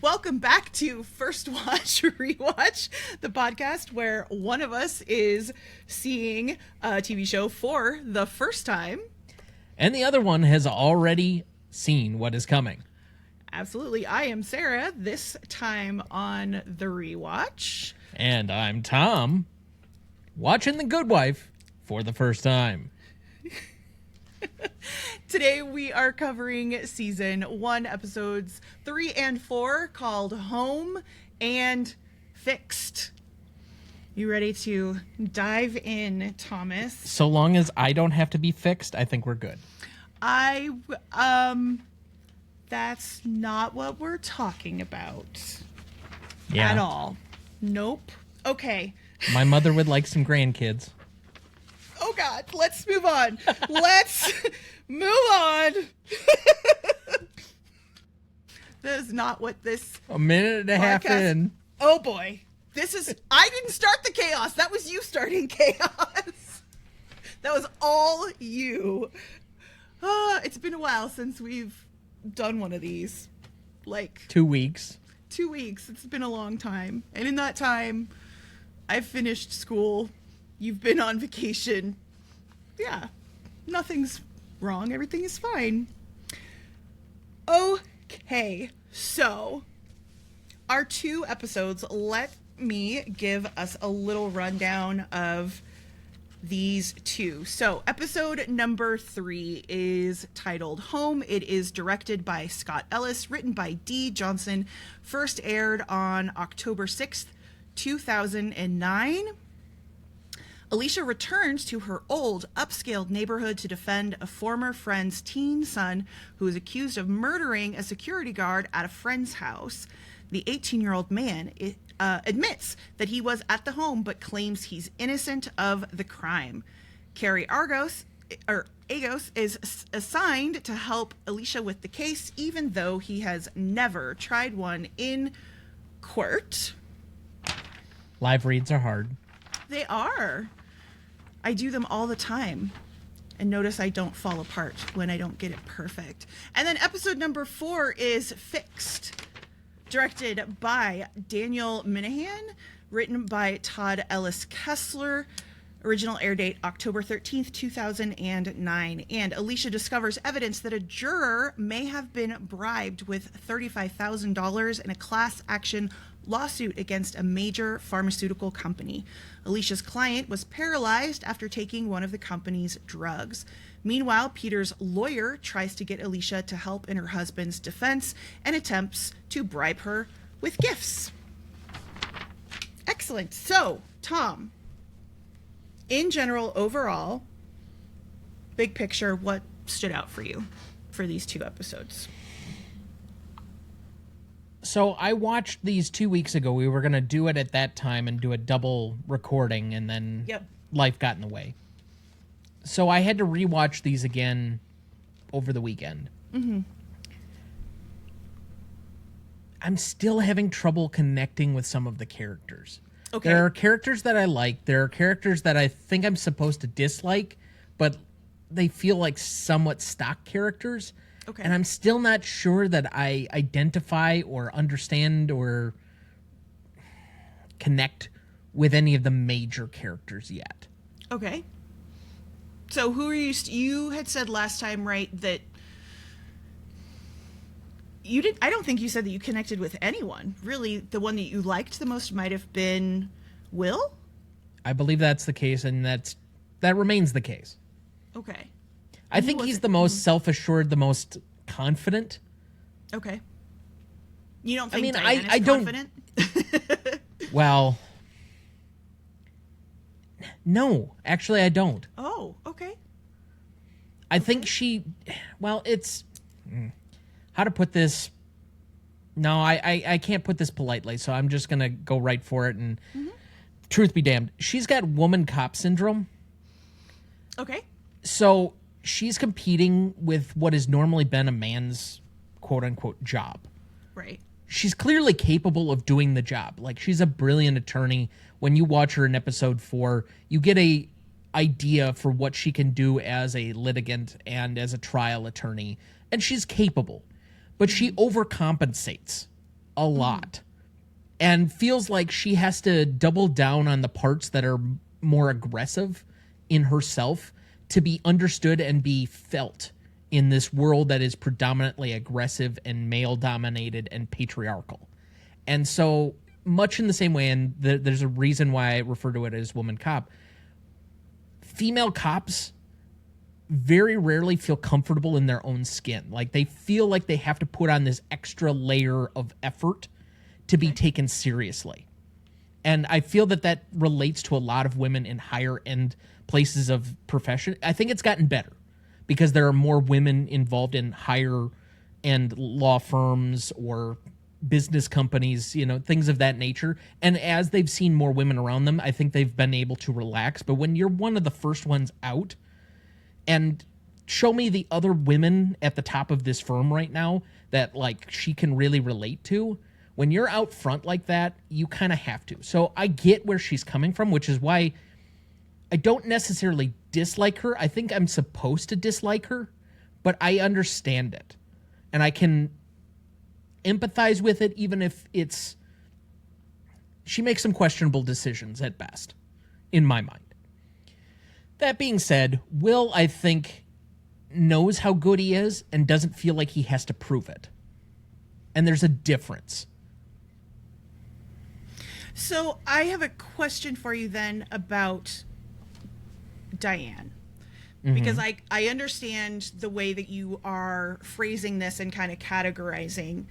Welcome back to First Watch, Rewatch, the podcast where one of us is seeing a TV show for the first time. And the other one has already seen what is coming. Absolutely. I am Sarah, this time on The Rewatch. And I'm Tom, watching The Good Wife for the first time. Today we are covering season 1, episodes 3 and 4, called Home and Fixed. You ready to dive in, Thomas? So long as I don't have to be fixed, I think we're good. That's not what we're talking about. Yeah. At all. Nope. Okay. My mother would like some grandkids. Oh, God. Let's move on. Let's move on. That is not what this... A minute and a half in. Oh, boy. This is... I didn't start the chaos. That was you starting chaos. That was all you. It's been a while since we've done one of these. Like... 2 weeks. 2 weeks. It's been a long time. And in that time, I've finished school. You've been on vacation. Yeah, nothing's wrong. Everything is fine. Okay, so our 2 episodes, let me give us a little rundown of these 2. So episode number 3 is titled Home. It is directed by Scott Ellis, written by Dee Johnson, first aired on October 6th, 2009. Alicia returns to her old, upscale neighborhood to defend a former friend's teen son who is accused of murdering a security guard at a friend's house. The 18-year-old man admits that he was at the home but claims he's innocent of the crime. Carrie Agos is assigned to help Alicia with the case, even though he has never tried one in court. Live reads are hard. They are. I do them all the time. And notice I don't fall apart when I don't get it perfect. And then episode number 4 is Fixed, directed by Daniel Minahan, written by Todd Ellis Kessler. Original air date October 13th, 2009. And Alicia discovers evidence that a juror may have been bribed with $35,000 in a class action lawsuit against a major pharmaceutical company. Alicia's client was paralyzed after taking one of the company's drugs. Meanwhile, Peter's lawyer tries to get Alicia to help in her husband's defense and attempts to bribe her with gifts. Excellent. So, Tom, in general, overall, big picture, what stood out for you for these 2 episodes? So I watched these 2 weeks ago. We were going to do it at that time and do a double recording, and then life got in the way. So I had to rewatch these again over the weekend. Mm-hmm. I'm still having trouble connecting with some of the characters. Okay. There are characters that I like. There are characters that I think I'm supposed to dislike, but they feel like somewhat stock characters. Okay. And I'm still not sure that I identify or understand or connect with any of the major characters yet. Okay. So who are you? You had said last time, right, that you did. I don't think you said that you connected with anyone. Really, the one that you liked the most might have been Will? I believe that's the case, and that remains the case. Okay. I think he's the most self-assured, the most confident. Okay. You don't think Diane is confident? Well, no. Actually, I don't. Oh, okay. I think it's... How to put this... No, I can't put this politely, so I'm just going to go right for it, and truth be damned, she's got woman cop syndrome. Okay. So... she's competing with what has normally been a man's quote-unquote job. Right. She's clearly capable of doing the job. Like, she's a brilliant attorney. When you watch her in episode 4, you get a idea for what she can do as a litigant and as a trial attorney. And she's capable. But she overcompensates a lot and feels like she has to double down on the parts that are more aggressive in herself to be understood and be felt in this world that is predominantly aggressive and male dominated and patriarchal. And so much in the same way, and there's a reason why I refer to it as woman cop, female cops very rarely feel comfortable in their own skin. Like they feel like they have to put on this extra layer of effort to be taken seriously. And I feel that that relates to a lot of women in higher end places of profession. I think it's gotten better because there are more women involved in higher end law firms or business companies, you know, things of that nature. And as they've seen more women around them, I think they've been able to relax. But when you're one of the first ones out, and show me the other women at the top of this firm right now that like she can really relate to, when you're out front like that, you kind of have to. So I get where she's coming from, which is why I don't necessarily dislike her. I think I'm supposed to dislike her, but I understand it. And I can empathize with it, even if it's... She makes some questionable decisions at best, in my mind. That being said, Will, I think, knows how good he is and doesn't feel like he has to prove it. And there's a difference. So I have a question for you then about Diane. Because I understand the way that you are phrasing this and kind of categorizing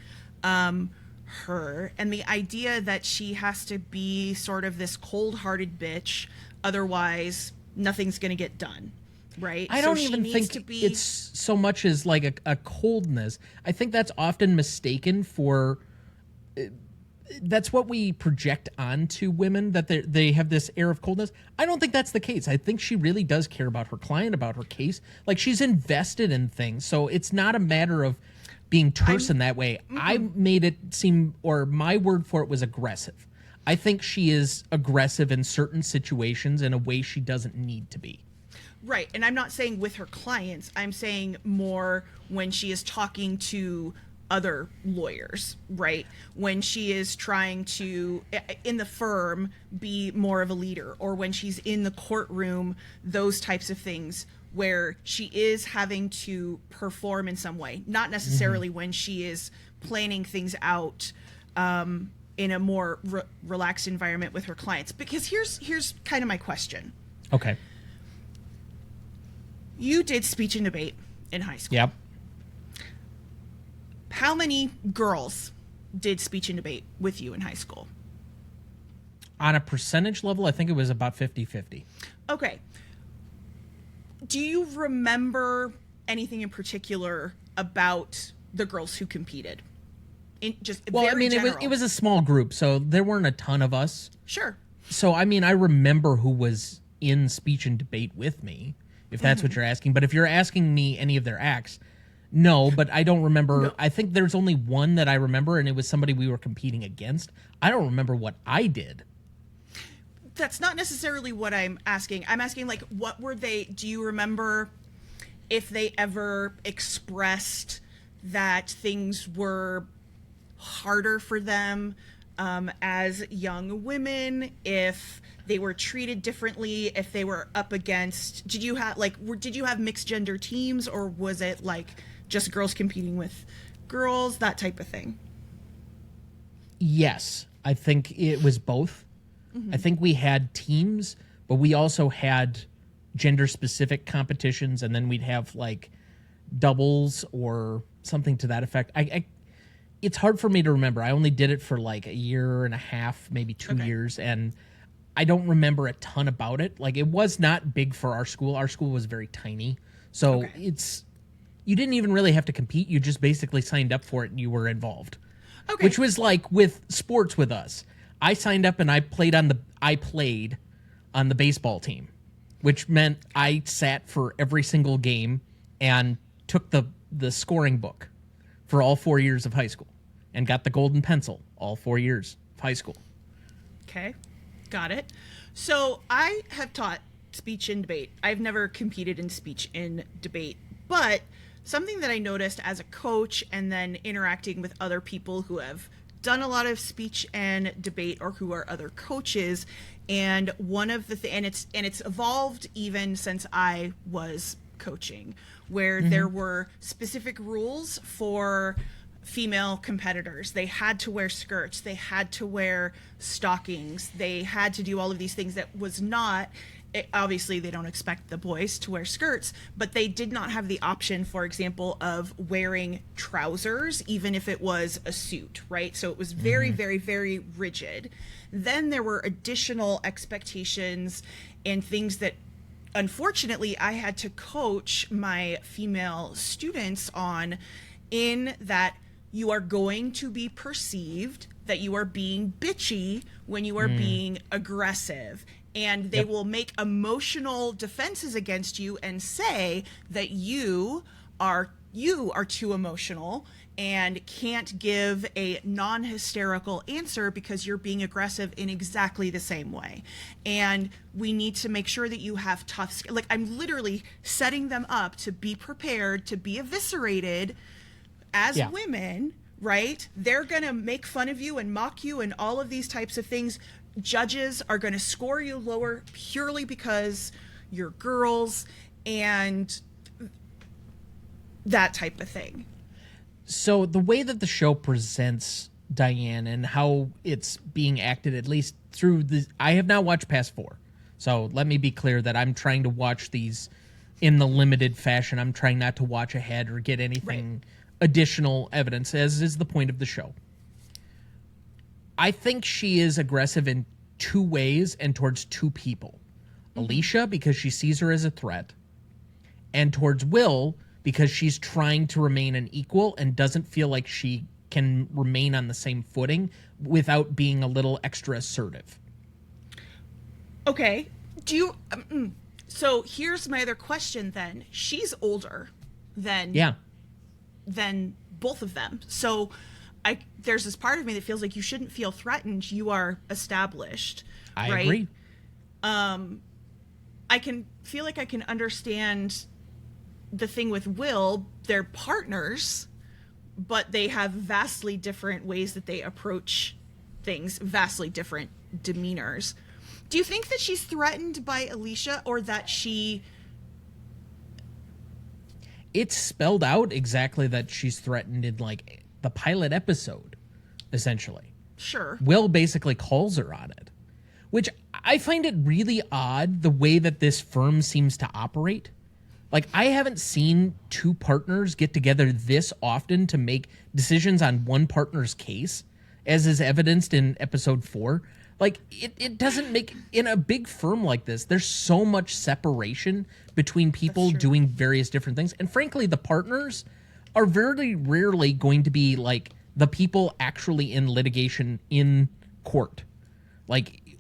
her, and the idea that she has to be sort of this cold-hearted bitch, otherwise nothing's going to get done, right? I don't even think it's so much as like a coldness. I think that's often mistaken for... That's what we project onto women, that they have this air of coldness. I don't think that's the case. I think she really does care about her client, about her case. Like, she's invested in things. So it's not a matter of being terse in that way. I made it seem, or my word for it was aggressive. I think she is aggressive in certain situations in a way she doesn't need to be. Right. And I'm not saying with her clients. I'm saying more when she is talking to other lawyers, right? When she is trying to, in the firm, be more of a leader, or when she's in the courtroom, those types of things where she is having to perform in some way, not necessarily when she is planning things out in a more relaxed environment with her clients. Because here's kind of my question. Okay. You did speech and debate in high school. Yep. How many girls did speech and debate with you in high school? On a percentage level, I think it was about 50-50. Okay. Do you remember anything in particular about the girls who competed? It was a small group, so there weren't a ton of us. Sure. So, I mean, I remember who was in speech and debate with me, if that's what you're asking. But if you're asking me any of their acts... No, but I don't remember. No. I think there's only one that I remember, and it was somebody we were competing against. I don't remember what I did. That's not necessarily what I'm asking. I'm asking, like, what were they... Do you remember if they ever expressed that things were harder for them as young women, if they were treated differently, if they were up against... Did you have mixed gender teams, or was it, like... just girls competing with girls, that type of thing? Yes, I think it was both. I think we had teams, but we also had gender-specific competitions, and then we'd have, like, doubles or something to that effect. It's hard for me to remember. I only did it for, like, a year and a half, maybe 2 years, and I don't remember a ton about it. Like, it was not big for our school. Our school was very tiny, so it's... You didn't even really have to compete. You just basically signed up for it and you were involved. Okay. Which was like with sports with us. I signed up and I played on the baseball team, which meant I sat for every single game and took the scoring book for all 4 years of high school and got the golden pencil all 4 years of high school. Okay. Got it. So I have taught speech and debate. I've never competed in speech and debate, but something that I noticed as a coach and then interacting with other people who have done a lot of speech and debate, or who are other coaches, and one of the and it's evolved even since I was coaching, where there were specific rules for female competitors. They had to wear skirts, they had to wear stockings, they had to do all of these things that was not, obviously they don't expect the boys to wear skirts, but they did not have the option, for example, of wearing trousers, even if it was a suit, right? So it was very, very, very rigid. Then there were additional expectations and things that unfortunately I had to coach my female students on, in that you are going to be perceived that you are being bitchy when you are being aggressive. And they will make emotional defenses against you and say that you are too emotional and can't give a non-hysterical answer because you're being aggressive in exactly the same way. And we need to make sure that you have tough, like, I'm literally setting them up to be prepared to be eviscerated as women, right? They're going to make fun of you and mock you and all of these types of things. Judges are going to score you lower purely because you're girls and that type of thing. So the way that the show presents Diane and how it's being acted, at least through the, I have not watched past 4. So let me be clear that I'm trying to watch these in the limited fashion. I'm trying not to watch ahead or get anything additional evidence, as is the point of the show. I think she is aggressive in 2 ways and towards 2 people. Alicia, because she sees her as a threat, and towards Will, because she's trying to remain an equal and doesn't feel like she can remain on the same footing without being a little extra assertive. Okay. Do you... so here's my other question then. She's older than both of them. So there's this part of me that feels like you shouldn't feel threatened. You are established. I right? agree. I can feel like I can understand the thing with Will. They're partners, but they have vastly different ways that they approach things, vastly different demeanors. Do you think that she's threatened by Alicia, or that she... It's spelled out exactly that she's threatened in, like, the pilot episode, essentially. Sure. Will basically calls her on it, which I find it really odd the way that this firm seems to operate. Like, I haven't seen 2 partners get together this often to make decisions on one partner's case, as is evidenced in episode 4. Like, it doesn't make, in a big firm like this, there's so much separation between people doing various different things. And frankly, the partners are very rarely going to be, like, the people actually in litigation in court. Like,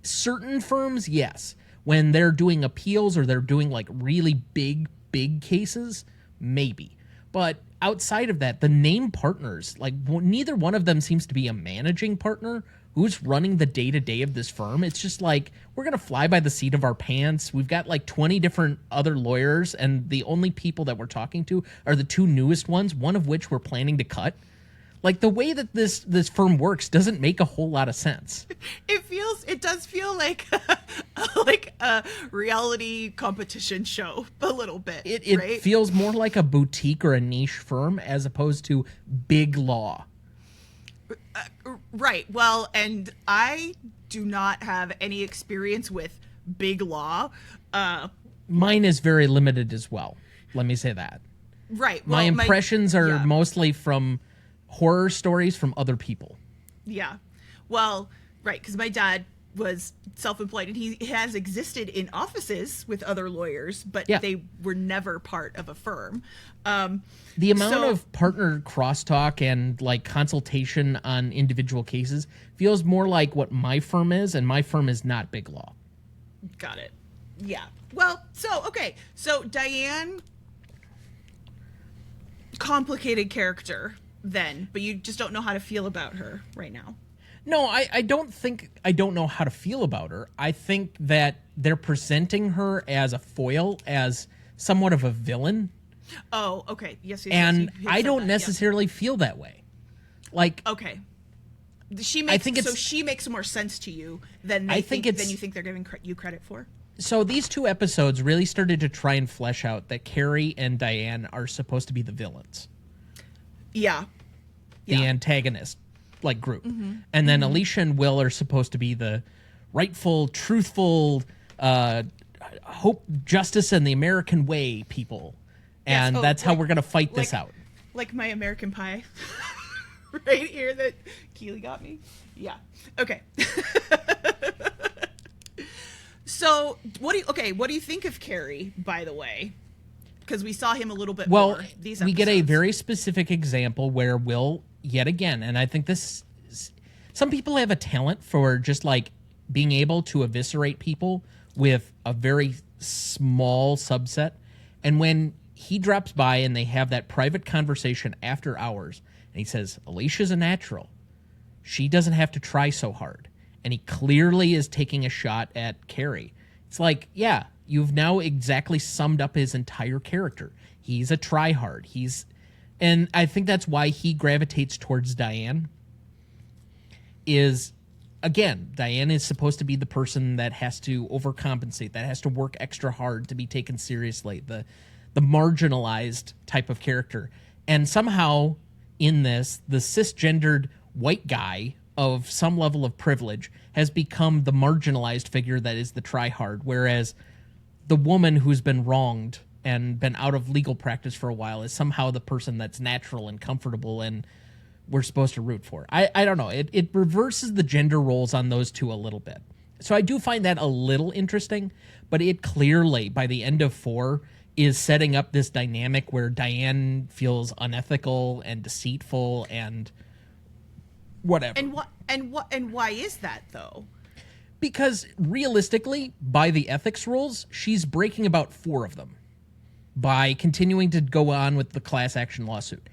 certain firms, yes. When they're doing appeals or they're doing, like, really big cases, maybe. But outside of that, the named partners, like, neither one of them seems to be a managing partner who's running the day-to-day of this firm. It's just like, we're going to fly by the seat of our pants. We've got like 20 different other lawyers, and the only people that we're talking to are the 2 newest ones, one of which we're planning to cut. Like, the way that this firm works doesn't make a whole lot of sense. It does feel like like a reality competition show a little bit. It right? feels more like a boutique or a niche firm as opposed to big law. Right. Well, and I do not have any experience with big law. Mine is very limited as well. Let me say that. Right. Well, my impressions are mostly from horror stories from other people. Yeah. Well, right, because my dad was self-employed, and he has existed in offices with other lawyers, but they were never part of a firm. The amount of partner crosstalk and, like, consultation on individual cases feels more like what my firm is, and my firm is not big law. Got it. Yeah. Well, so Diane, complicated character then, but you just don't know how to feel about her right now. No, I don't think I don't know how to feel about her. I think that they're presenting her as a foil, as somewhat of a villain. Oh, okay. Yes. And I don't necessarily feel that way. Like, okay, she makes more sense to you than you think they're giving you credit for. So these 2 episodes really started to try and flesh out that Carrie and Diane are supposed to be the villains. Yeah. The antagonist, like, group. And then Alicia and Will are supposed to be the rightful, truthful, hope, justice, and the American way people. And that's how we're going to fight this out. Like my American Pie. Right here that Keely got me. Yeah. Okay. So, what do you think of Carrie, by the way? Because we saw him a little bit more these episodes. We get a very specific example where Will, yet again, and I think some people have a talent for just, like, being able to eviscerate people with a very small subset. And when he drops by and they have that private conversation after hours, and he says, Alicia's a natural. She doesn't have to try so hard. And he clearly is taking a shot at Carrie. It's like, yeah, you've now exactly summed up his entire character. He's a tryhard. And I think that's why he gravitates towards Diane. Again, Diane is supposed to be the person that has to overcompensate, that has to work extra hard to be taken seriously, the marginalized type of character. And somehow in this, the cisgendered white guy of some level of privilege has become the marginalized figure that is the tryhard, whereas the woman who's been wronged and been out of legal practice for a while is somehow the person that's natural and comfortable and we're supposed to root for. I don't know. It reverses the gender roles on those two a little bit. So I do find that a little interesting, but it clearly, by the end of 4, is setting up this dynamic where Diane feels unethical and deceitful and whatever. And why is that, though? Because realistically, by the ethics rules, she's breaking about 4 of them by continuing to go on with the class action lawsuit.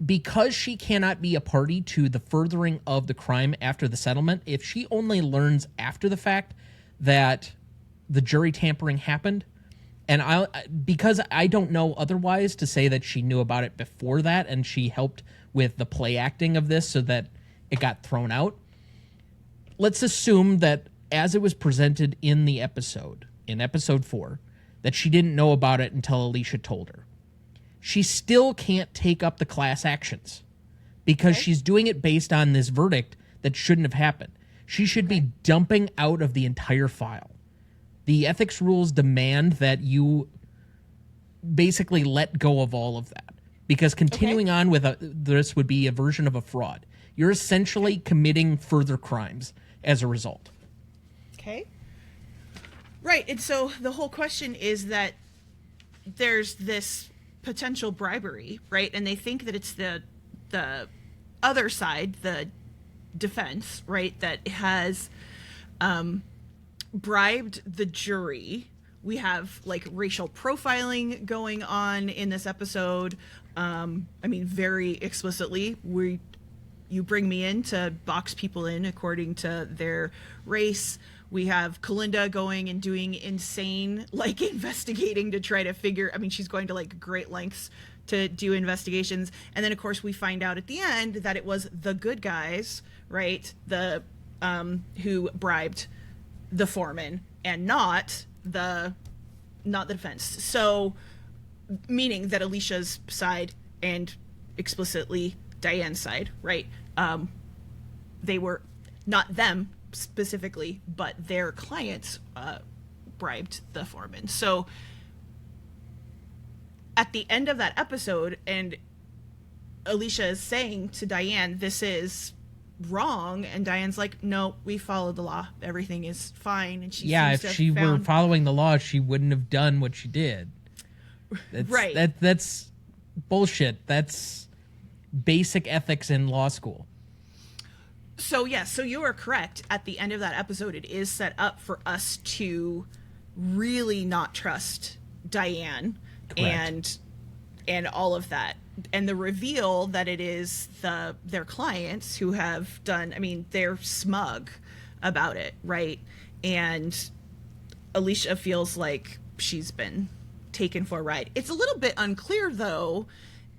Because she cannot be a party to the furthering of the crime after the settlement, if she only learns after the fact that the jury tampering happened, and because I don't know otherwise to say that she knew about it before that and she helped with the play acting of this so that it got thrown out, let's assume that as it was presented in the episode, in episode 4, that she didn't know about it until Alicia told her. She still can't take up the class actions because she's doing it based on this verdict that shouldn't have happened. She should be dumping out of the entire file. The ethics rules demand that you basically let go of all of that because continuing on with this would be a version of a fraud. You're essentially committing further crimes as a result. Okay. Right. And so the whole question is that there's this potential bribery, right? And they think that it's the other side, the defense, right, that has bribed the jury. We have like racial profiling going on in this episode. I mean, very explicitly, you bring me in to box people in according to their race. We have Calinda going and doing insane, like, investigating to try to figure, I mean, she's going to, like, great lengths to do investigations. And then, of course, we find out at the end that it was the good guys, right, who bribed the foreman and not the defense. So, meaning that Alicia's side and explicitly Diane's side, right, they were not them specifically, but their clients bribed the foreman. So at the end of that episode, and Alicia is saying to Diane, this is wrong, and Diane's like, no, we followed the law, everything is fine. And she if she were following the law, she wouldn't have done what she did. That's bullshit. That's basic ethics in law school. So, yes, so you are correct. At the end of that episode, it is set up for us to really not trust Diane. Correct. and all of that. And the reveal that it is their clients who have done, I mean, they're smug about it, right? And Alicia feels like she's been taken for a ride. It's a little bit unclear, though,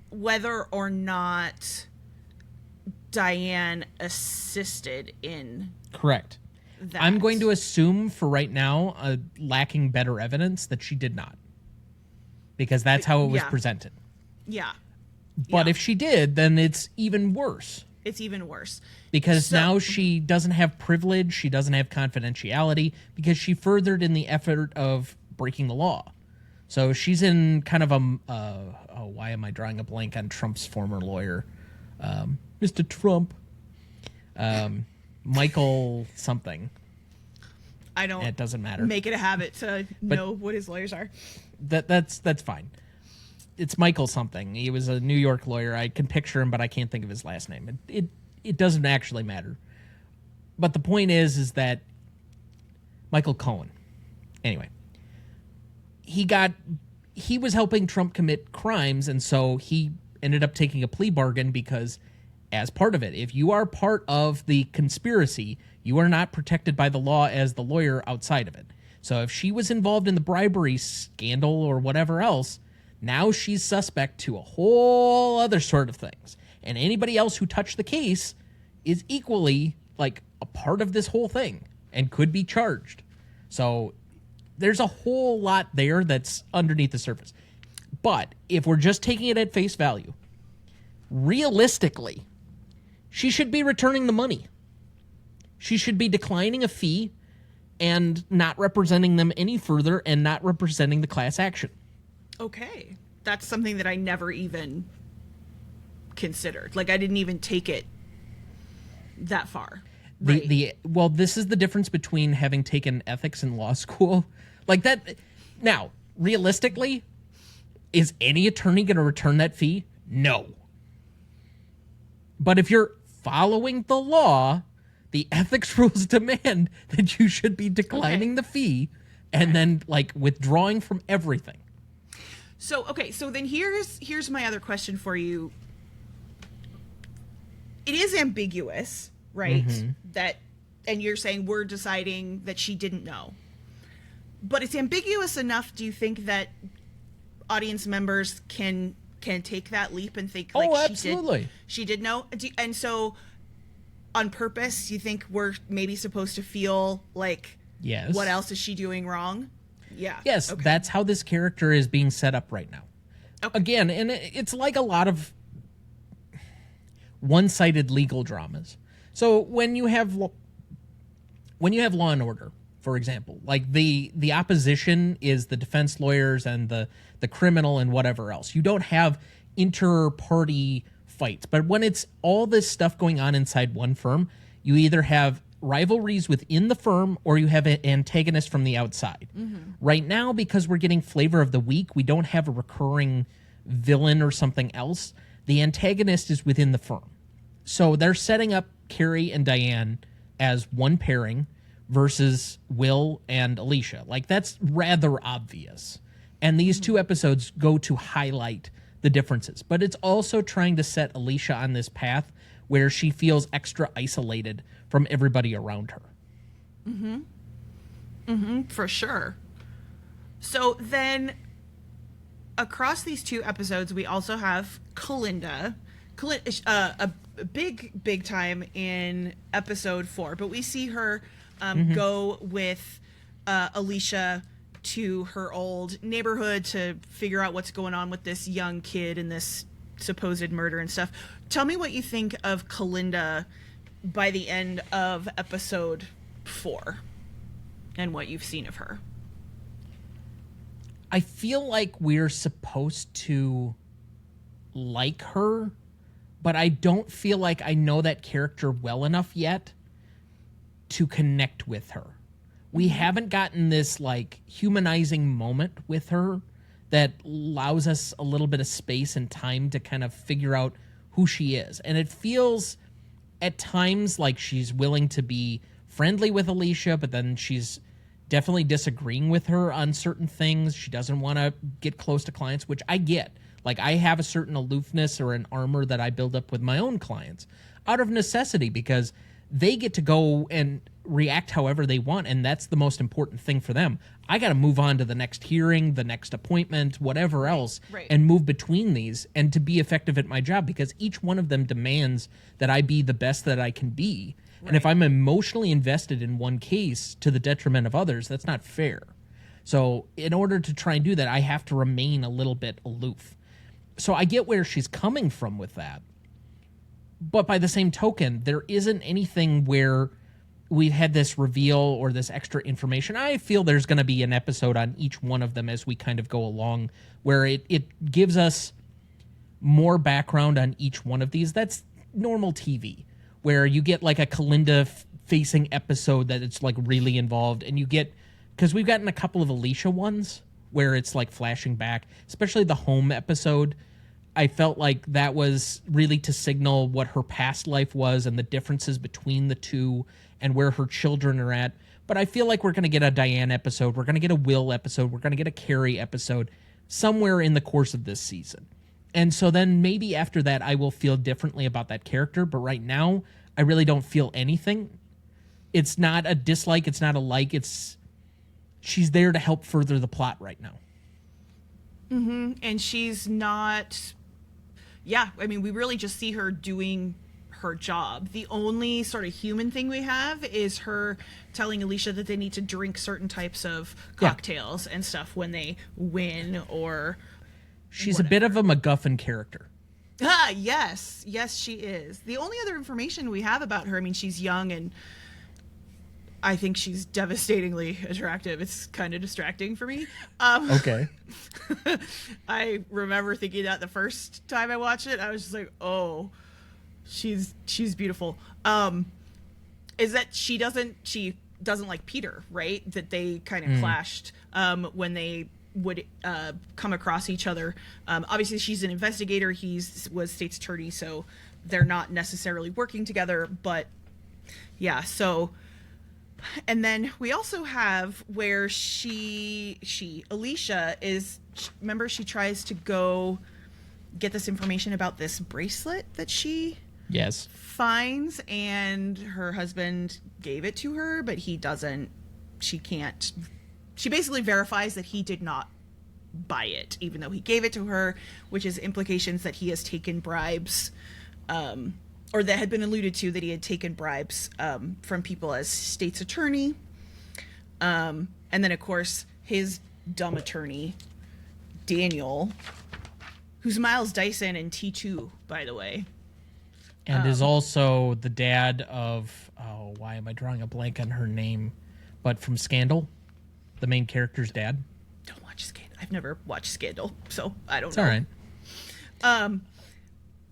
whether or not Diane assisted in Correct. that. I'm going to assume for right now, lacking better evidence, that she did not. Because that's how it was presented. Yeah. But if she did, then it's even worse. It's even worse. Because now she doesn't have privilege, she doesn't have confidentiality, because she furthered in the effort of breaking the law. So she's in kind of why am I drawing a blank on Trump's former lawyer? Mr. Trump. Michael something. I don't. It doesn't matter. Make it a habit to know what his lawyers are. That's fine. It's Michael something. He was a New York lawyer. I can picture him, but I can't think of his last name. It doesn't actually matter. But the point is that Michael Cohen. Anyway, he was helping Trump commit crimes, and so he ended up taking a plea bargain because, as part of it, if you are part of the conspiracy, you are not protected by the law as the lawyer outside of it. So if she was involved in the bribery scandal or whatever else, now she's suspect to a whole other sort of things. And anybody else who touched the case is equally like a part of this whole thing and could be charged. So there's a whole lot there that's underneath the surface. But if we're just taking it at face value, realistically, she should be returning the money. She should be declining a fee and not representing them any further and not representing the class action. Okay. That's something that I never even considered. Like, I didn't even take it that far. Right. Well, this is the difference between having taken ethics in law school. Like that. Now, realistically, is any attorney going to return that fee? No. But if you're following the law, the ethics rules demand that you should be declining the fee and then like withdrawing from everything. So then here's my other question for you. It is ambiguous, right? Mm-hmm. And you're saying we're deciding that she didn't know. But it's ambiguous enough, do you think, that audience members can take that leap and think like absolutely. She did know? And so on purpose, you think we're maybe supposed to feel like, yes, what else is she doing wrong? Yeah. Yes, okay. That's how this character is being set up right now. Okay. Again, and it's like a lot of one-sided legal dramas. So when you have Law and Order, for example, like the opposition is the defense lawyers and the criminal and whatever else. You don't have inter-party fights. But when it's all this stuff going on inside one firm, you either have rivalries within the firm or you have an antagonist from the outside. Mm-hmm. Right now, because we're getting flavor of the week, we don't have a recurring villain or something else. The antagonist is within the firm. So they're setting up Carrie and Diane as one pairing versus Will and Alicia. Like, that's rather obvious. And these two episodes go to highlight the differences. But it's also trying to set Alicia on this path where she feels extra isolated from everybody around her. Mm-hmm. Mm-hmm, for sure. So then, across these two episodes, we also have Calinda. A big time in episode 4. But we see her go with Alicia to her old neighborhood to figure out what's going on with this young kid and this supposed murder and stuff. Tell me what you think of Calinda by the end of episode 4 and what you've seen of her. I feel like we're supposed to like her, but I don't feel like I know that character well enough yet to connect with her. We haven't gotten this like humanizing moment with her that allows us a little bit of space and time to kind of figure out who she is. And it feels at times like she's willing to be friendly with Alicia, but then she's definitely disagreeing with her on certain things. She doesn't want to get close to clients, which I get. Like, I have a certain aloofness or an armor that I build up with my own clients out of necessity because they get to go and react however they want, and that's the most important thing for them. I got to move on to the next hearing, the next appointment, whatever else, and move between these and to be effective at my job, because each one of them demands that I be the best that I can be. And if I'm emotionally invested in one case to the detriment of others, that's not fair. So in order to try and do that, I have to remain a little bit aloof. So I get where she's coming from with that. But by the same token, there isn't anything where we've had this reveal or this extra information. I feel there's going to be an episode on each one of them as we kind of go along, where it gives us more background on each one of these. That's normal TV, where you get like a Calinda facing episode that it's like really involved, and you get, because we've gotten a couple of Alicia ones where it's like flashing back, especially the home episode. I felt like that was really to signal what her past life was and the differences between the two and where her children are at. But I feel like we're going to get a Diane episode. We're going to get a Will episode. We're going to get a Carrie episode somewhere in the course of this season. And so then maybe after that, I will feel differently about that character. But right now, I really don't feel anything. It's not a dislike. It's not a like. She's there to help further the plot right now. Mm-hmm. And she's not... Yeah, I mean, we really just see her doing her job. The only sort of human thing we have is her telling Alicia that they need to drink certain types of cocktails and stuff when they win or She's whatever. A bit of a MacGuffin character. Ah, yes. Yes, she is. The only other information we have about her, I mean, she's young and I think she's devastatingly attractive. It's kind of distracting for me. Okay. I remember thinking that the first time I watched it, I was just like, oh, she's beautiful. Is that she doesn't like Peter, right? That they kind of clashed when they would come across each other. Obviously, she's an investigator. Was state's attorney, so they're not necessarily working together. But yeah, so... And then we also have where Alicia is, remember, she tries to go get this information about this bracelet that she finds, and her husband gave it to her, but he doesn't, she basically verifies that he did not buy it, even though he gave it to her, which is implications that he has taken bribes, or that had been alluded to, that he had taken bribes from people as state's attorney. And then, of course, his dumb attorney, Daniel, who's Miles Dyson in T2, by the way. And is also the dad of, why am I drawing a blank on her name? But from Scandal, the main character's dad. Don't watch Scandal. I've never watched Scandal, so I don't it's know. It's all right.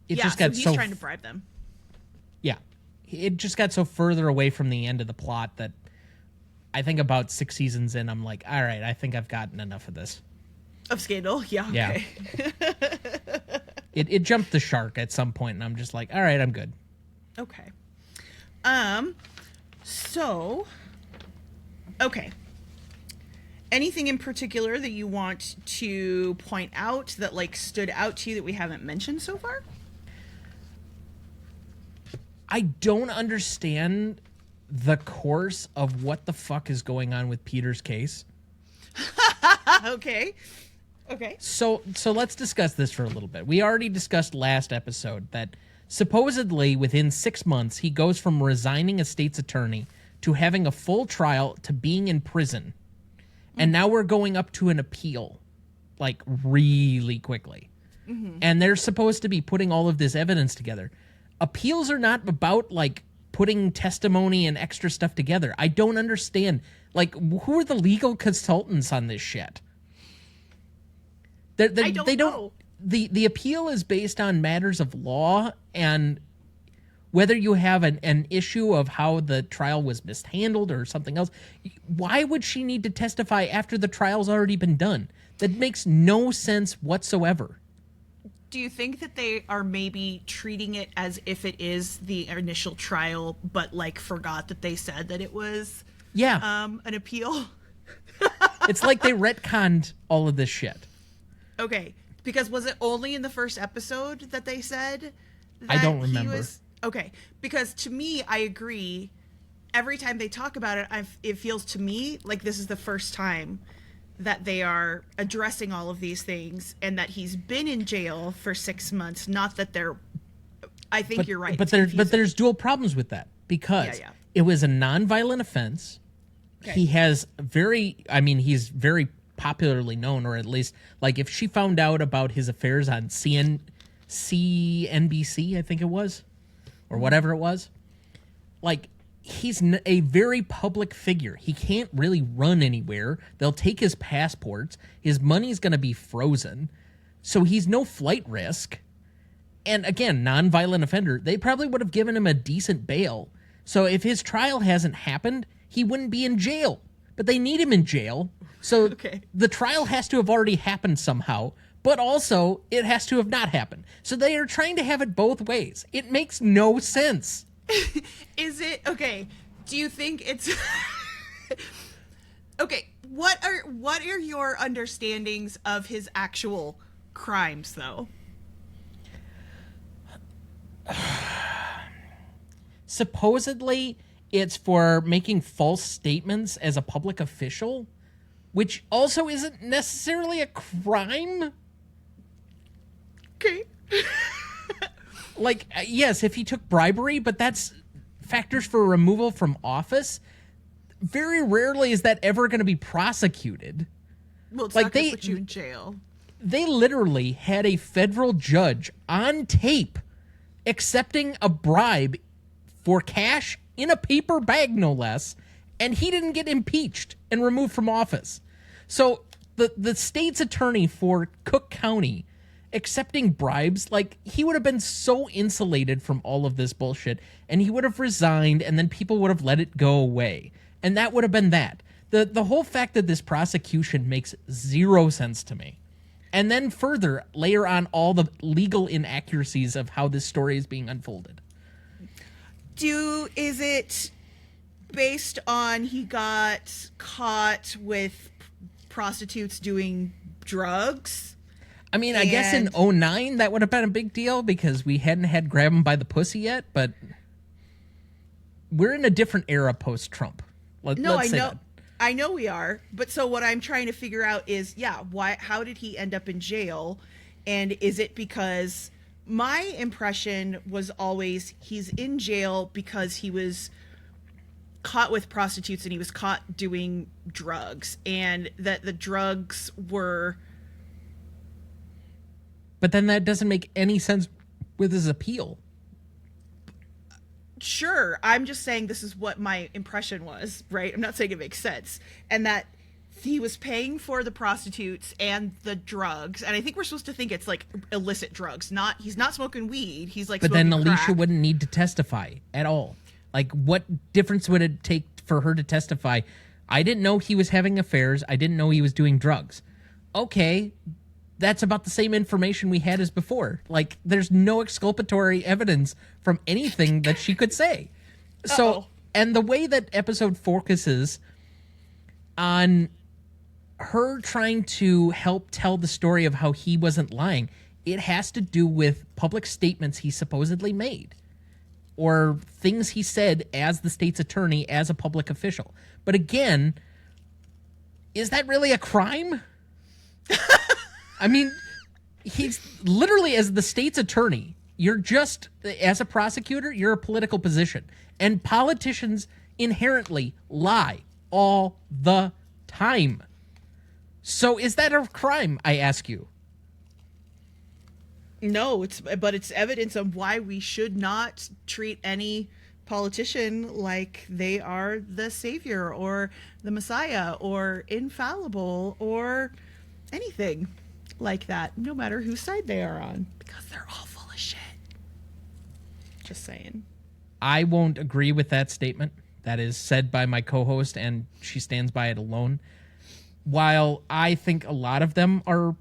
Just got he's trying to bribe them. Yeah. It just got so further away from the end of the plot that I think about 6 seasons in, I'm like, all right, I think I've gotten enough of this. Of Scandal? Yeah, okay. Yeah. It jumped the shark at some point, and I'm just like, all right, I'm good. Okay. Okay. Anything in particular that you want to point out that, like, stood out to you that we haven't mentioned so far? I don't understand the course of what the fuck is going on with Peter's case. Okay. So let's discuss this for a little bit. We already discussed last episode that supposedly within 6 months, he goes from resigning as state's attorney to having a full trial to being in prison. And now we're going up to an appeal, like, really quickly. Mm-hmm. And they're supposed to be putting all of this evidence together. Appeals are not about, like, putting testimony and extra stuff together. I don't understand. Like, who are the legal consultants on this shit? They don't know. The appeal is based on matters of law and whether you have an issue of how the trial was mishandled or something else. Why would she need to testify after the trial's already been done? That makes no sense whatsoever. Do you think that they are maybe treating it as if it is the initial trial, but, like, forgot that they said that it was an appeal? It's like they retconned all of this shit. Okay, because was it only in the first episode that they said that I don't remember. Okay, because to me, I agree. Every time they talk about it, it feels to me like this is the first time that they are addressing all of these things, and that he's been in jail for 6 months. Not that they're. I think you're right. But there's dual problems with that, because it was a nonviolent offense. Okay. He's very popularly known, or at least, like, if she found out about his affairs on CNBC, I think it was, or whatever it was, like, he's a very public figure. He can't really run anywhere. They'll take his passports. His money's going to be frozen. So he's no flight risk. And again, nonviolent offender. They probably would have given him a decent bail. So if his trial hasn't happened, he wouldn't be in jail. But they need him in jail. So the trial has to have already happened somehow. But also, it has to have not happened. So they are trying to have it both ways. It makes no sense. Is it okay? Do you think it's okay? What are your understandings of his actual crimes, though? Supposedly, it's for making false statements as a public official, which also isn't necessarily a crime. Okay. Like, yes, if he took bribery, but that's factors for removal from office. Very rarely is that ever going to be prosecuted. Well, it's like not going to put you in jail. They literally had a federal judge on tape accepting a bribe for cash in a paper bag, no less, and he didn't get impeached and removed from office. So the state's attorney for Cook County accepting bribes, like, he would have been so insulated from all of this bullshit, and he would have resigned, and then people would have let it go away. And that would have been that. The whole fact that this prosecution makes zero sense to me. And then further, layer on all the legal inaccuracies of how this story is being unfolded. Is it based on he got caught with prostitutes doing drugs? I mean, I guess in 2009 that would have been a big deal because we hadn't had grab him by the pussy yet, but we're in a different era post-Trump. Let's say that. I know we are, but so what I'm trying to figure out is, how did he end up in jail? And is it because my impression was always he's in jail because he was caught with prostitutes and he was caught doing drugs, and that the drugs were... But then that doesn't make any sense with his appeal. Sure, I'm just saying this is what my impression was, right? I'm not saying it makes sense. And that he was paying for the prostitutes and the drugs, and I think we're supposed to think it's like illicit drugs. He's not smoking weed. He's like, but then Alicia crack. Wouldn't need to testify at all. Like, what difference would it take for her to testify? I didn't know he was having affairs. I didn't know he was doing drugs. Okay, that's about the same information we had as before. Like, there's no exculpatory evidence from anything that she could say. So, and the way that episode focuses on her trying to help tell the story of how he wasn't lying, it has to do with public statements he supposedly made or things he said as the state's attorney, as a public official. But again, is that really a crime? I mean, he's literally, as the state's attorney, you're just, as a prosecutor, you're a political position. And politicians inherently lie all the time. So is that a crime, I ask you? No, but it's evidence of why we should not treat any politician like they are the savior or the messiah or infallible or anything like that, no matter whose side they are on, because they're all full of shit. Just saying. I won't agree with that statement. That is said by my co-host, and she stands by it alone. While I think a lot of them are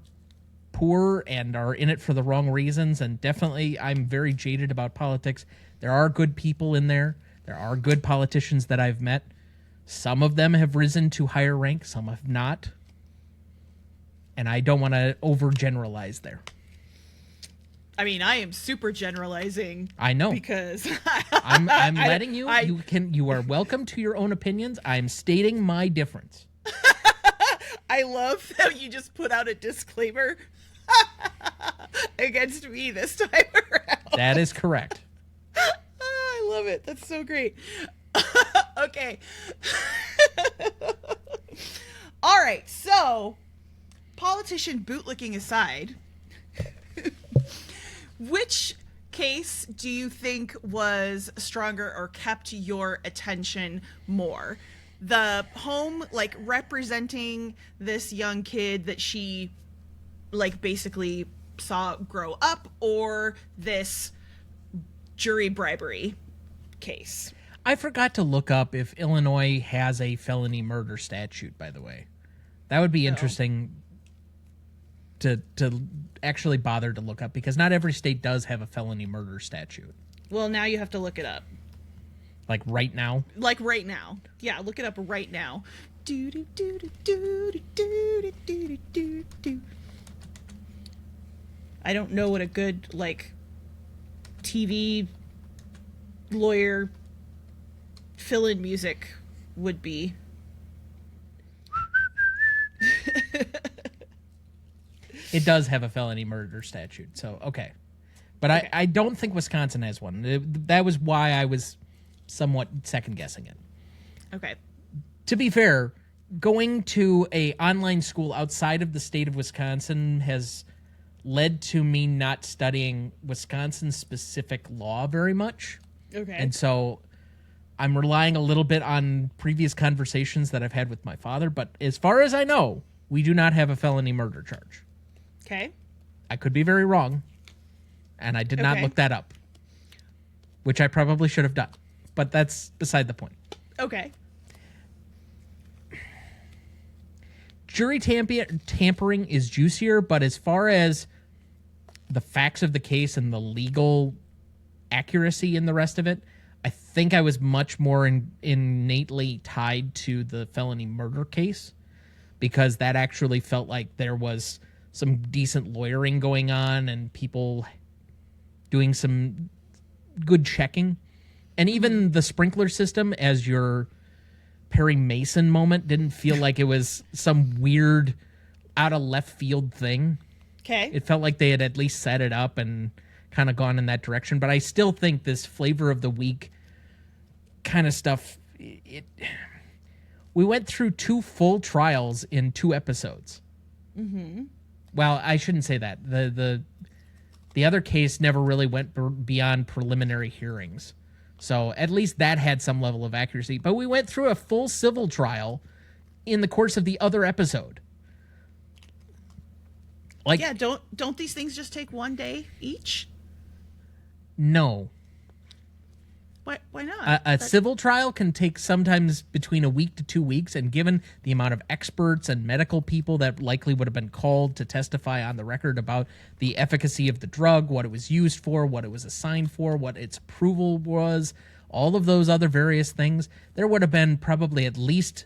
poor and are in it for the wrong reasons, and definitely I'm very jaded about politics, there are good people in there. There are good politicians that I've met. Some of them have risen to higher rank, some have not. And I don't want to overgeneralize there. I mean, I am super generalizing. I know. Because I'm letting you. You are welcome to your own opinions. I'm stating my difference. I love that you just put out a disclaimer against me this time around. That is correct. I love it. That's so great. Okay. All right. So, politician bootlicking aside, which case do you think was stronger or kept your attention more? The home, like, representing this young kid that she, like, basically saw grow up, or this jury bribery case? I forgot to look up if Illinois has a felony murder statute, by the way. That would be interesting to actually bother to look up, because not every state does have a felony murder statute. Well, now you have to look it up. Like right now? Like right now. Yeah, look it up right now. I don't know what a good, like, TV lawyer fill-in music would be. It does have a felony murder statute, so okay. But okay. I don't think Wisconsin has one. That was why I was somewhat second-guessing it. Okay. To be fair, going to a online school outside of the state of Wisconsin has led to me not studying Wisconsin-specific law very much. Okay. And so I'm relying a little bit on previous conversations that I've had with my father, but as far as I know, we do not have a felony murder charge. Okay. I could be very wrong, and I did not look that up, which I probably should have done, but that's beside the point. Okay. Jury tampering is juicier, but as far as the facts of the case and the legal accuracy in the rest of it, I think I was much more innately tied to the felony murder case, because that actually felt like there was some decent lawyering going on and people doing some good checking. And even the sprinkler system as your Perry Mason moment didn't feel like it was some weird out of left field thing. Okay. It felt like they had at least set it up and kind of gone in that direction. But I still think this flavor of the week kind of stuff, we went through 2 full trials in 2 episodes. Mm-hmm. Well, I shouldn't say that. The other case never really went beyond preliminary hearings. So at least that had some level of accuracy. But we went through a full civil trial in the course of the other episode. Like, yeah, don't these things just take 1 day each? No. Why not? A civil trial can take sometimes between a week to 2 weeks, and given the amount of experts and medical people that likely would have been called to testify on the record about the efficacy of the drug, what it was used for, what it was assigned for, what its approval was, all of those other various things, there would have been probably at least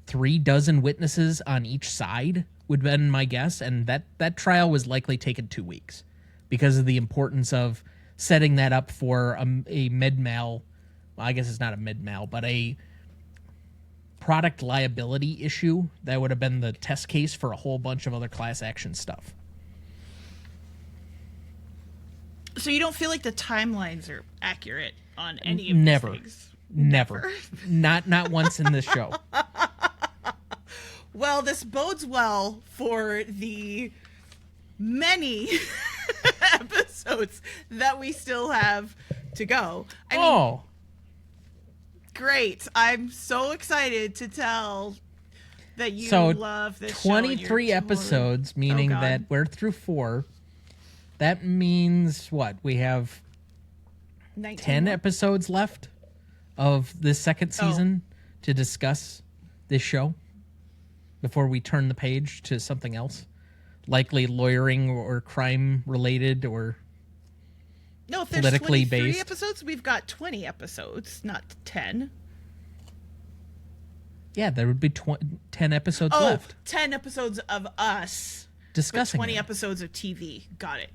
36 witnesses on each side, would have been my guess, and that trial was likely taken 2 weeks because of the importance of setting that up for a med-mal, well, I guess it's not a med-mal, but a product liability issue that would have been the test case for a whole bunch of other class action stuff. So you don't feel like the timelines are accurate on any of these things? Never. Not once in this show. Well, this bodes well for the many episodes that we still have to go. I mean, great. I'm so excited to tell that you love this show. 23 episodes, meaning that we're through 4. That means what? We have 10 episodes left of this second season to discuss this show before we turn the page to something else. Likely lawyering or crime related or no, if there's politically 23 based episodes, we've got 20 episodes, not 10. Yeah, there would be 10 episodes left. 10 episodes of us discussing 20 it. episodes of TV. Got it.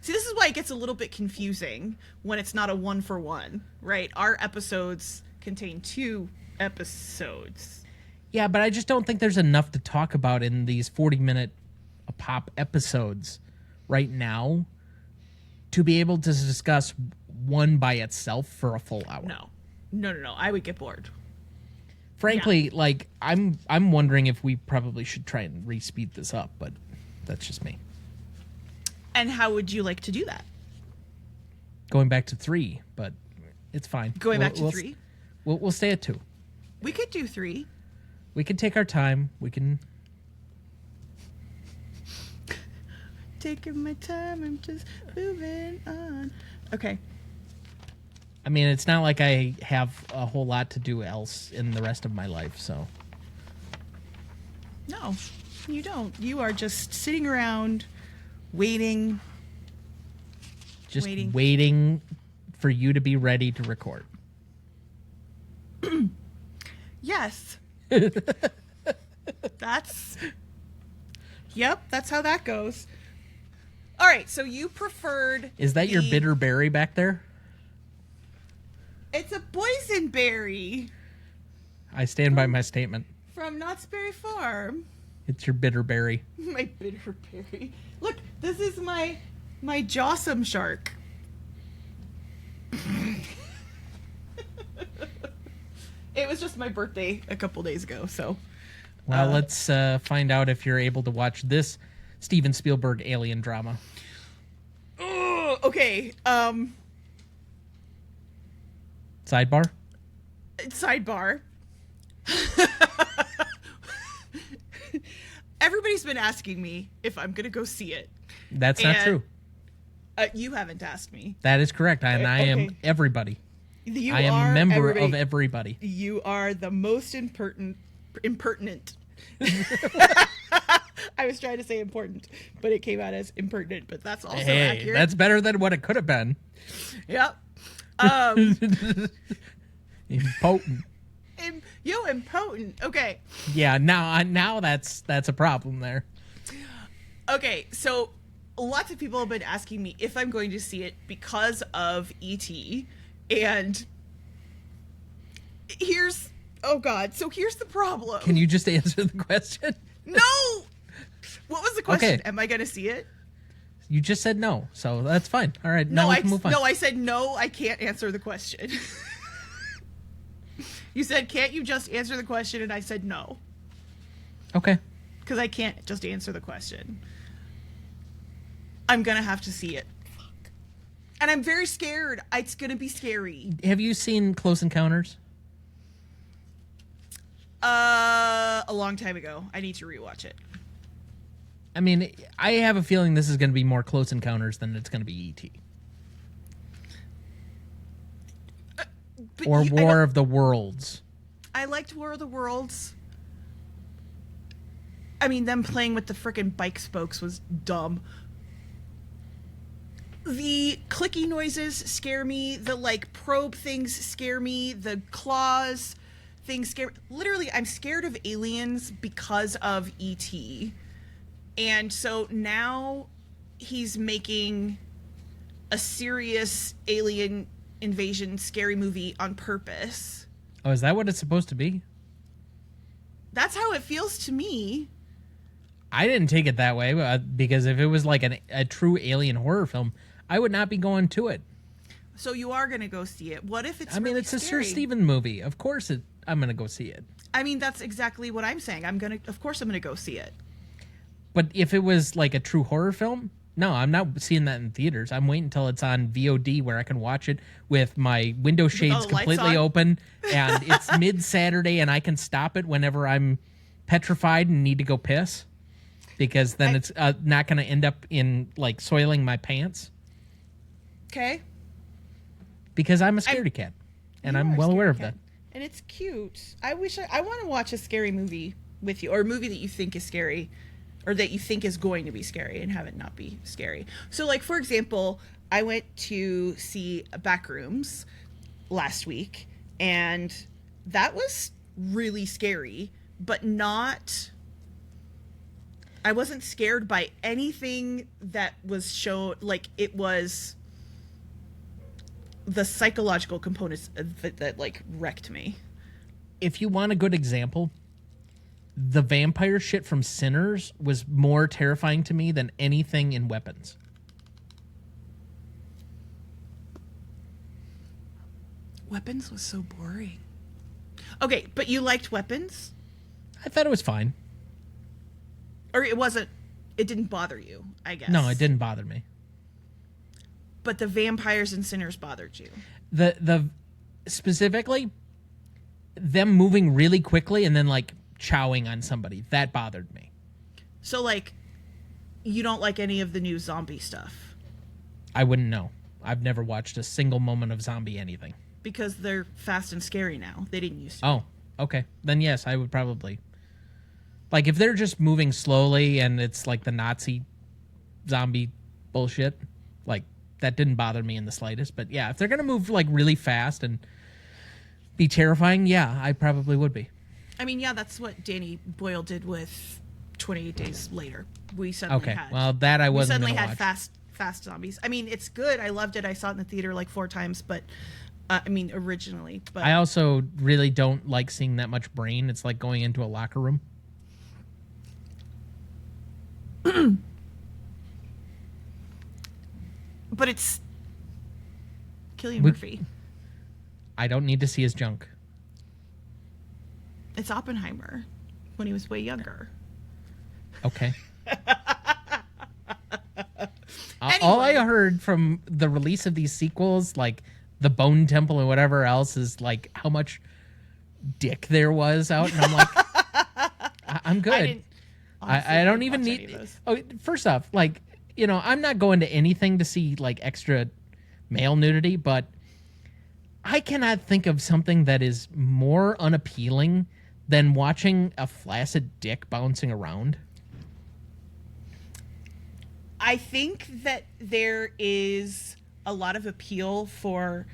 See, this is why it gets a little bit confusing when it's not a 1-for-1, right? Our episodes contain 2 episodes. Yeah, but I just don't think there's enough to talk about in these 40-minute pop episodes right now to be able to discuss one by itself for a full hour. No. I would get bored. Frankly, like I'm wondering if we probably should try and re-speed this up, but that's just me. And how would you like to do that? Going back to 3, but it's fine. Going back to 3? We'll stay at 2. We could do 3. We can take our time. We can. Taking my time, I'm just moving on. Okay. I mean, it's not like I have a whole lot to do else in the rest of my life, so. No, you don't. You are just sitting around waiting. Just waiting for you to be ready to record. Yes. That's how that goes. All right, so you preferred. Is that your bitter berry back there? It's a boysenberry. I stand by my statement. From Knott's Berry Farm. It's your bitter berry. My bitter berry. Look, this is my Jossum shark. It was just my birthday a couple days ago, so. Well, let's find out if you're able to watch this Steven Spielberg alien drama. Oh, okay. Sidebar? Everybody's been asking me if I'm going to go see it. That's not true. You haven't asked me. That is correct. I am everybody. I am a member of everybody. You are the most impertinent. I was trying to say important, but it came out as impertinent, but that's also accurate. That's better than what it could have been. Yep. Impotent. Impotent. Okay. Yeah, now that's a problem there. Okay, so lots of people have been asking me if I'm going to see it because of E.T. And here's the problem. Can you just answer the question? No! What was the question? Okay. Am I going to see it? You just said no, so that's fine. All right, No, now we can move on. No, I said no, I can't answer the question. You said, can't you just answer the question? And I said no. Okay. Because I can't just answer the question. I'm going to have to see it. Fuck. And I'm very scared. It's going to be scary. Have you seen Close Encounters? A long time ago. I need to rewatch it. I mean, I have a feeling this is going to be more Close Encounters than it's going to be E.T. Or War of the Worlds. I liked War of the Worlds. I mean, them playing with the frickin' bike spokes was dumb. The clicky noises scare me. The, probe things scare me. The claws things scare me. Literally, I'm scared of aliens because of E.T. And so now he's making a serious alien invasion scary movie on purpose. Oh, is that what it's supposed to be? That's how it feels to me. I didn't take it that way because if it was like a true alien horror film, I would not be going to it. So you are going to go see it. What if it's really really it's scary? A Sir Stephen movie. Of course I'm going to go see it. I mean, that's exactly what I'm saying. Of course I'm going to go see it. But if it was like a true horror film, no, I'm not seeing that in theaters. I'm waiting until it's on VOD where I can watch it with my window shades completely open and it's mid-Saturday and I can stop it whenever I'm petrified and need to go piss because then it's not going to end up in soiling my pants. Okay. Because I'm a scaredy cat and I'm well aware of that. And it's cute. I want to watch a scary movie with you or a movie that you think is scary. Or that you think is going to be scary and have it not be scary. So, for example, I went to see Backrooms last week, and that was really scary, but not I wasn't scared by anything that was shown. Like, it was the psychological components of it that like wrecked me. If you want a good example, the vampire shit from Sinners was more terrifying to me than anything in Weapons. Weapons was so boring. Okay, but you liked Weapons? I thought it was fine. Or it didn't bother you, I guess. No, it didn't bother me. But the vampires and Sinners bothered you. The specifically, them moving really quickly and then like chowing on somebody, that bothered me. So like, you don't like any of the new zombie stuff? I wouldn't know. I've never watched a single moment of zombie anything. Because they're fast and scary now. They didn't used to. Oh, okay. Then yes, I would probably. Like, if they're just moving slowly and it's like the Nazi zombie bullshit, like, that didn't bother me in the slightest. But yeah, if they're going to move like really fast and be terrifying, yeah, I probably would be. I mean, yeah, that's what Danny Boyle did with 28 Days Later. We suddenly had. Well, that I wasn't We going to suddenly had fast zombies. I mean, it's good. I loved it. I saw it in the theater like 4 times, but I mean, originally. But I also really don't like seeing that much brain. It's like going into a locker room. But it's Cillian Murphy. I don't need to see his junk. It's Oppenheimer when he was way younger. Okay. Anyway. All I heard from the release of these sequels, like the Bone Temple and whatever else, is like how much dick there was out, and I'm like, I'm good. I don't even need. Oh, first off, like, you know, I'm not going to anything to see like extra male nudity, but I cannot think of something that is more unappealing than watching a flaccid dick bouncing around. I think that there is a lot of appeal for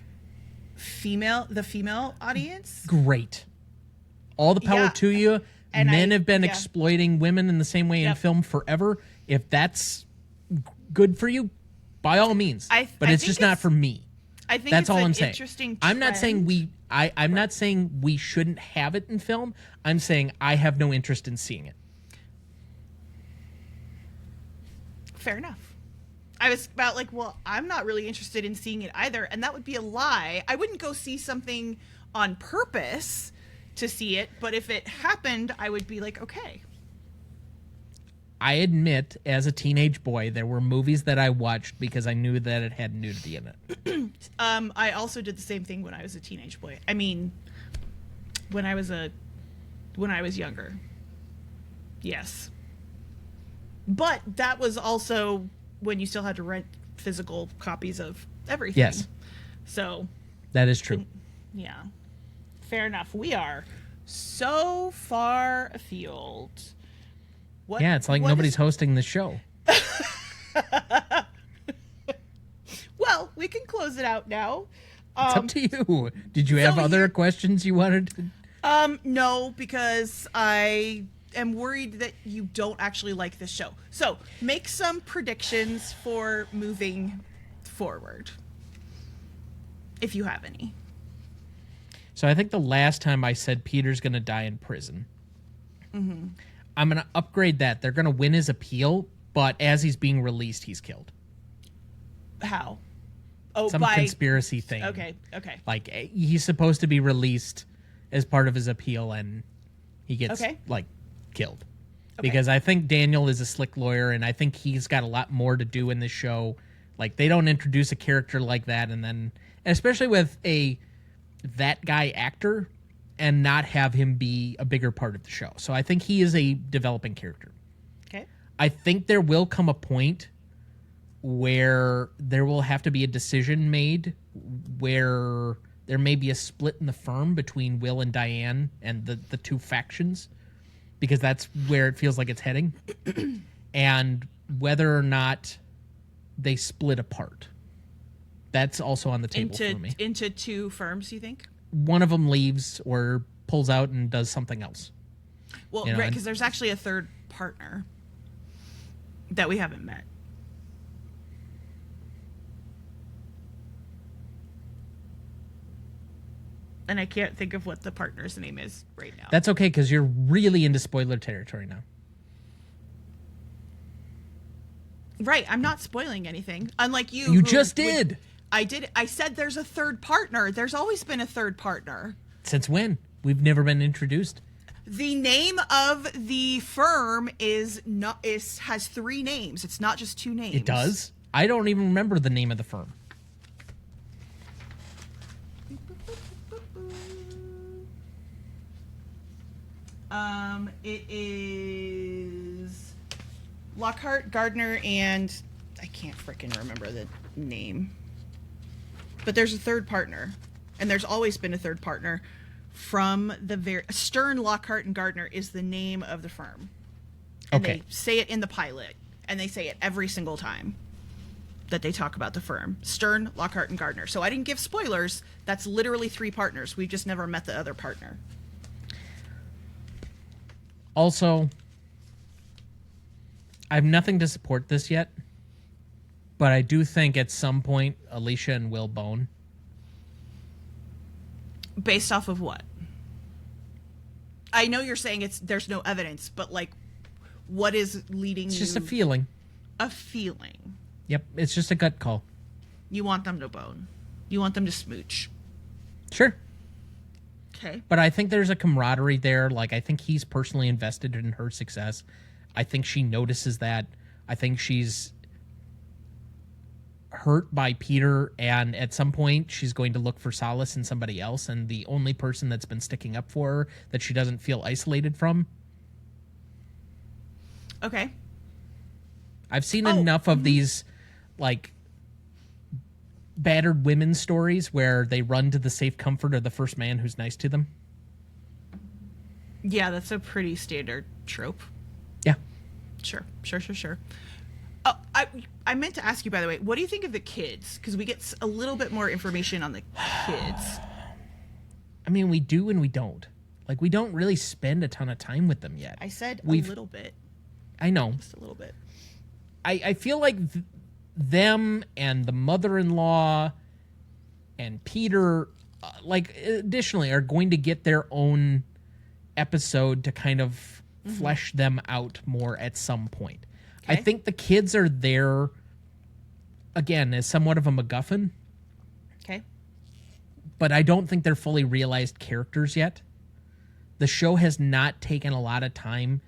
the female audience. Great. All the power to you. And men have been exploiting women in the same way in film forever. If that's good for you, by all means. But it's just not for me. I think that's all I'm saying. Interesting I'm not saying I'm not saying we shouldn't have it in film. I'm saying I have no interest in seeing it. Fair enough. I was about like, well, I'm not really interested in seeing it either, and that would be a lie. I wouldn't go see something on purpose to see it, but if it happened, I would be like, okay. I admit, as a teenage boy, there were movies that I watched because I knew that it had nudity in it. I also did the same thing when I was a teenage boy. I mean, when I was younger. Yes. But that was also when you still had to rent physical copies of everything. Yes. So. That is true. Yeah. Fair enough. We are so far afield. It's like nobody's hosting the show. Well, we can close it out now. It's up to you. Did you have other questions you wanted to? No, because I am worried that you don't actually like this show. So make some predictions for moving forward, if you have any. So I think the last time I said Peter's going to die in prison. Mm-hmm. I'm going to upgrade that. They're going to win his appeal, but as he's being released, he's killed. How? Oh, some conspiracy thing. Okay. Like, he's supposed to be released as part of his appeal, and he gets, like, killed. Okay. Because I think Daniel is a slick lawyer, and I think he's got a lot more to do in this show. Like, they don't introduce a character like that, and then, especially with that guy actor, and not have him be a bigger part of the show. So I think he is a developing character. Okay. I think there will come a point where there will have to be a decision made where there may be a split in the firm between Will and Diane and the two factions, because that's where it feels like it's heading. And whether or not they split apart. That's also on the table for me. Into two firms, you think? One of them leaves or pulls out and does something else. Well, right, because there's actually a third partner. that we haven't met. And I can't think of what the partner's name is right now. That's okay, because you're really into spoiler territory now. Right, I'm not spoiling anything. Unlike you. You just did. I did. I said there's a third partner. There's always been a third partner. Since when? We've never been introduced. The name of the firm has 3 names. It's not just 2 names. It does? I don't even remember the name of the firm. It is Lockhart, Gardner, and I can't freaking remember the name. But there's a third partner, and there's always been a third partner from the Stern, Lockhart, and Gardner is the name of the firm. And okay. They say it in the pilot, and they say it every single time that they talk about the firm. Stern, Lockhart, and Gardner. So I didn't give spoilers. That's literally 3 partners. We've just never met the other partner. Also, I have nothing to support this yet, but I do think at some point Alicia and Will bone. Based off of what? I know you're saying there's no evidence, but like, what is leading you? It's just a feeling. A feeling. Yep, it's just a gut call. You want them to bone. You want them to smooch. Sure. Okay. But I think there's a camaraderie there. Like, I think he's personally invested in her success. I think she notices that. I think she's hurt by Peter, and at some point she's going to look for solace in somebody else, and the only person that's been sticking up for her that she doesn't feel isolated from. Okay. I've seen enough of these, like, battered women stories where they run to the safe comfort of the first man who's nice to them. Yeah, that's a pretty standard trope. Yeah. Sure. Oh, I meant to ask you, by the way, what do you think of the kids? Because we get a little bit more information on the kids. I mean, we do and we don't. Like, we don't really spend a ton of time with them yet. I said a little bit. I know. Just a little bit. I feel like them and the mother-in-law and Peter, additionally, are going to get their own episode to kind of flesh them out more at some point. Okay. I think the kids are there, again, as somewhat of a MacGuffin. Okay. But I don't think they're fully realized characters yet. The show has not taken a lot of time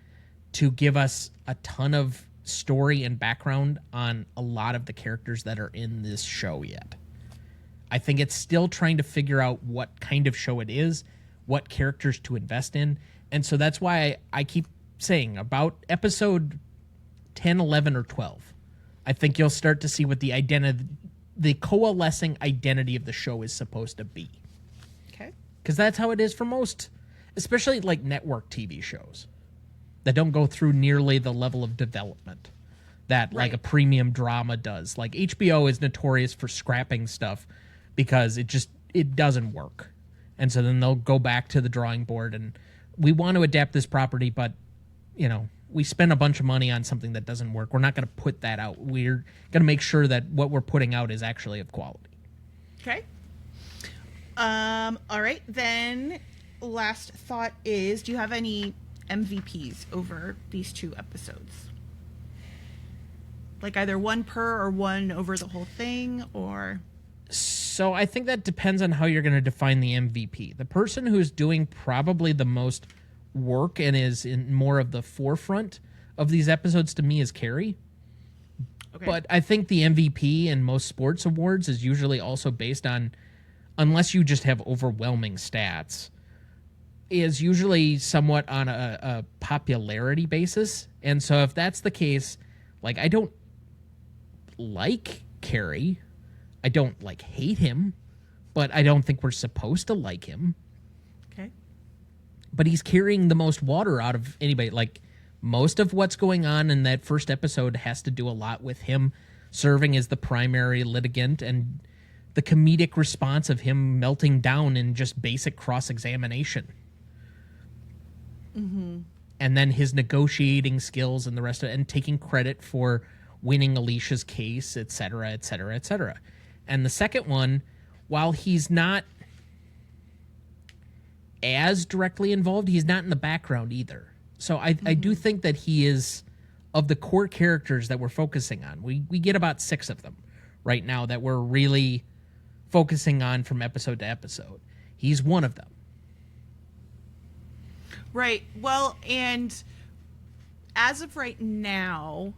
to give us a ton of story and background on a lot of the characters that are in this show yet. I think it's still trying to figure out what kind of show it is, what characters to invest in, and so that's why I keep saying about episode 10, 11, or 12, I think you'll start to see what the coalescing identity of the show is supposed to be. Okay. Because that's how it is for most, especially like network TV shows that don't go through nearly the level of development that like a premium drama does. Like HBO is notorious for scrapping stuff because it doesn't work. And so then they'll go back to the drawing board and we want to adapt this property, but we spend a bunch of money on something that doesn't work. We're not going to put that out. We're going to make sure that what we're putting out is actually of quality. Okay. All right. Then last thought is, do you have any MVPs over these 2 episodes? Like either one per or one over the whole thing, or... So I think that depends on how you're going to define the MVP. The person who's doing probably the most work and is in more of the forefront of these episodes to me is Carrie. Okay. But I think the MVP in most sports awards is usually also based on, unless you just have overwhelming stats, is usually somewhat on a popularity basis. And so if that's the case, like, I don't like Carrie. I don't hate him, but I don't think we're supposed to like him. Okay. But he's carrying the most water out of anybody. Like, most of what's going on in that first episode has to do a lot with him serving as the primary litigant and the comedic response of him melting down in just basic cross-examination. Mm-hmm. and then his negotiating skills and the rest of it, and taking credit for winning Alicia's case, et cetera, et cetera, et cetera. And the second one, while he's not as directly involved, he's not in the background either. So I do think that he is, of the core characters that we're focusing on, we get about 6 of them right now that we're really focusing on from episode to episode. He's one of them. Right. Well, and as of right now,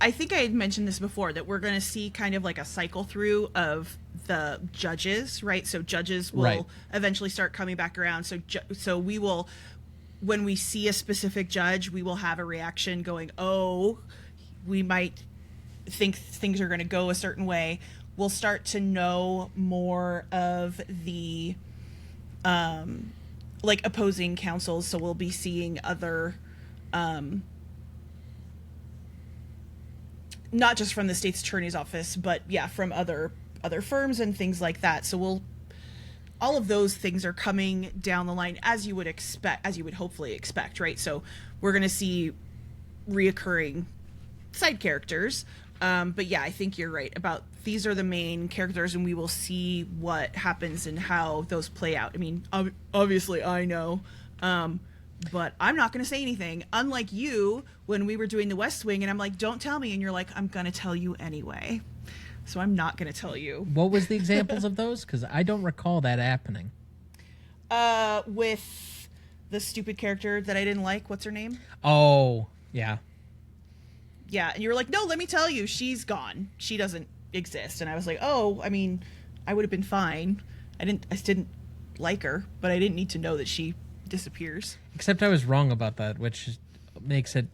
I think I had mentioned this before, that we're going to see kind of like a cycle through of the judges, right? So judges will eventually start coming back around. So we will, when we see a specific judge, we will have a reaction going, oh, we might think things are going to go a certain way. We'll start to know more of the like opposing counsels. So we'll be seeing other not just from the state's attorney's office, but yeah, from other firms and things like that. So all of those things are coming down the line, as you would expect, as you would hopefully expect, right? So we're going to see reoccurring side characters. But yeah, I think you're right about these are the main characters, and we will see what happens and how those play out. I mean, obviously I know, but I'm not going to say anything. Unlike you, when we were doing the West Wing, and I'm like, don't tell me. And you're like, I'm going to tell you anyway. So I'm not going to tell you. What was the examples of those? Because I don't recall that happening. With the stupid character that I didn't like. What's her name? Oh, yeah. Yeah. And you were like, no, let me tell you, she's gone. She doesn't exist. And I was like, oh, I mean, I would have been fine. I didn't like her, but I didn't need to know that she disappears. Except I was wrong about that, which makes it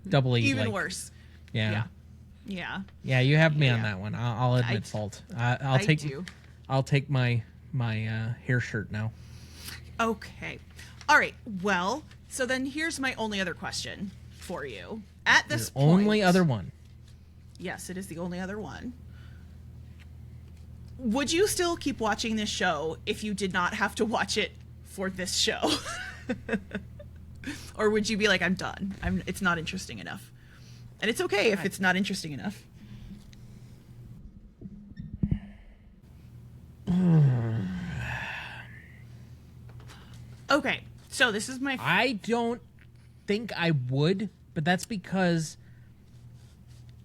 doubly even worse. Yeah. Yeah. Yeah, you have me on that one. I'll admit fault. I'll take my hair shirt now. Okay. All right. Well, so then here's my only other question for you. At this point, only other one. Yes, it is the only other one. Would you still keep watching this show if you did not have to watch it for this show? Or would you be like, I'm done. It's not interesting enough. And it's okay if it's not interesting enough. Okay, so this is my... I don't think I would, but that's because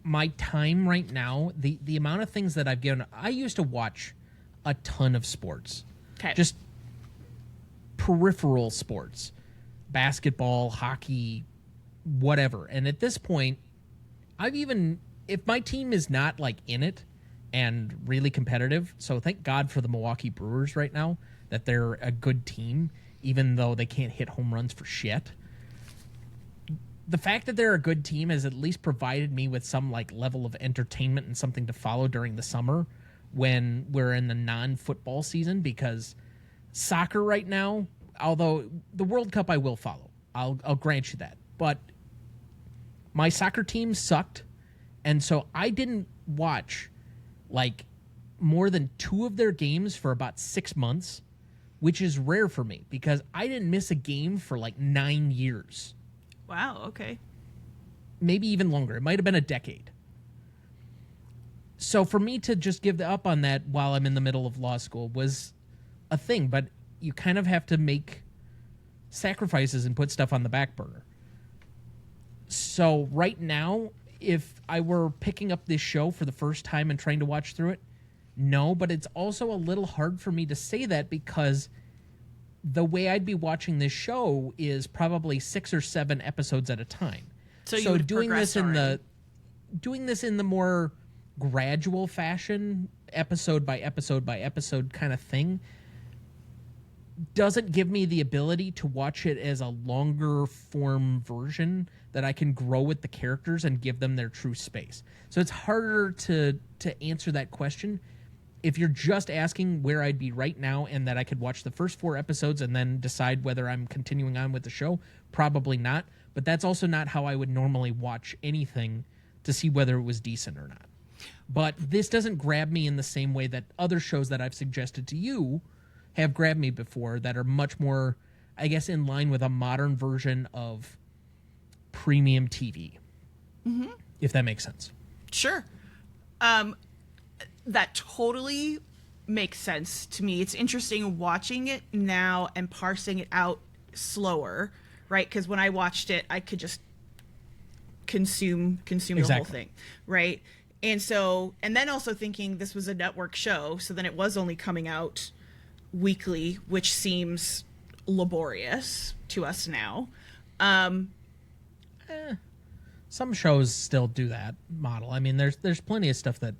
my time right now, the amount of things that I've given... I used to watch a ton of sports. Okay. Just peripheral sports. Basketball, hockey, whatever. And at this point, if my team is not like in it and really competitive, so thank God for the Milwaukee Brewers right now, that they're a good team, even though they can't hit home runs for shit. The fact that they're a good team has at least provided me with some like level of entertainment and something to follow during the summer when we're in the non-football season, because soccer right now, although the World Cup I will follow, I'll grant you that, but my soccer team sucked, and so I didn't watch like more than 2 of their games for about 6 months, which is rare for me because I didn't miss a game for like 9 years. Wow, okay. Maybe even longer. It might have been a decade. So for me to just give up on that while I'm in the middle of law school was a thing, but you kind of have to make sacrifices and put stuff on the back burner. So right now, if I were picking up this show for the first time and trying to watch through it, no, but it's also a little hard for me to say that because the way I'd be watching this show is probably 6 or 7 episodes at a time. So doing this in the more gradual fashion, episode by episode by episode kind of thing, doesn't give me the ability to watch it as a longer form version that I can grow with the characters and give them their true space. So it's harder to answer that question. If you're just asking where I'd be right now and that I could watch the first 4 episodes and then decide whether I'm continuing on with the show, probably not. But that's also not how I would normally watch anything to see whether it was decent or not. But this doesn't grab me in the same way that other shows that I've suggested to you have grabbed me before that are much more, I guess, in line with a modern version of premium TV. Mm-hmm. If that makes sense. Sure. That totally makes sense to me. It's interesting watching it now and parsing it out slower, right? Because when I watched it, I could just consume the whole thing, right? And then also thinking this was a network show, so then it was only coming out weekly, which seems laborious to us now. Some shows still do that model. I mean, there's plenty of stuff that...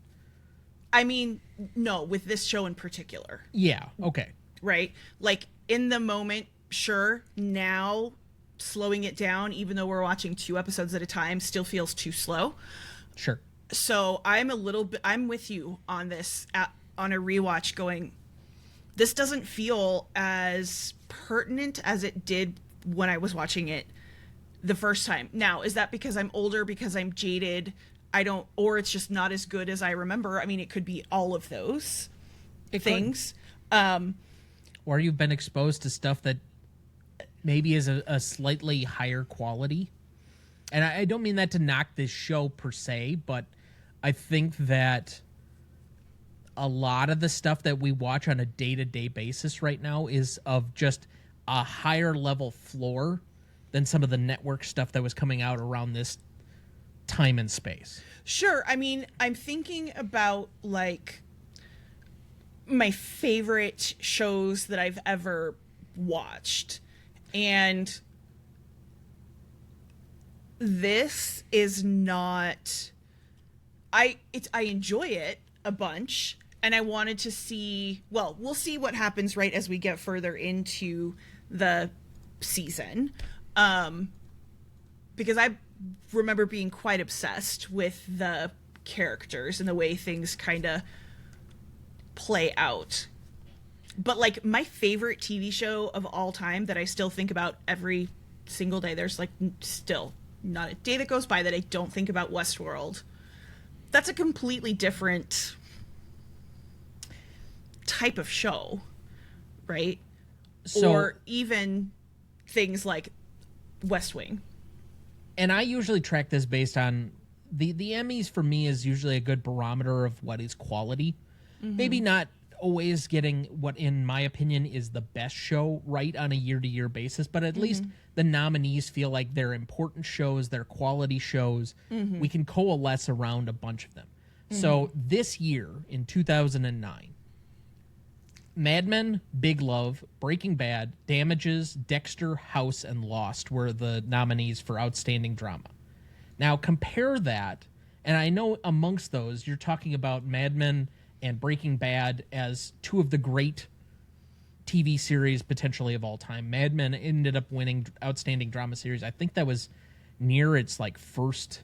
I mean, no, with this show in particular. Yeah, okay. Right? Like, in the moment, sure. Now, slowing it down, even though we're watching 2 episodes at a time, still feels too slow. Sure. So I'm with you on this, on a rewatch going, this doesn't feel as pertinent as it did when I was watching it the first time. Now, is that because I'm older, because I'm jaded? Or it's just not as good as I remember. I mean, it could be all of those things. Or you've been exposed to stuff that maybe is a slightly higher quality. And I don't mean that to knock this show per se, but I think that a lot of the stuff that we watch on a day-to-day basis right now is of just a higher level floor than some of the network stuff that was coming out around this time and space. Sure. I mean, I'm thinking about, like, my favorite shows that I've ever watched. And this is not... I enjoy it a bunch, and I wanted to see... Well, we'll see what happens right as we get further into the season. Because I remember being quite obsessed with the characters and the way things kind of play out. But, like, my favorite TV show of all time that I still think about every single day, there's, like, still not a day that goes by that I don't think about Westworld. That's a completely different type of show, right? Or even things like West Wing. And I usually track this based on the Emmys. For me, is usually a good barometer of what is quality. Mm-hmm. Maybe not always getting what, in my opinion, is the best show right on a year-to-year basis, but at least the nominees feel like they're important shows, they're quality shows. Mm-hmm. We can coalesce around a bunch of them. Mm-hmm. So this year, in 2009, Mad Men, Big Love, Breaking Bad, Damages, Dexter, House, and Lost were the nominees for Outstanding Drama. Now compare that, and I know amongst those, you're talking about Mad Men and Breaking Bad as 2 of the great TV series potentially of all time. Mad Men ended up winning Outstanding Drama Series. I think that was near its like first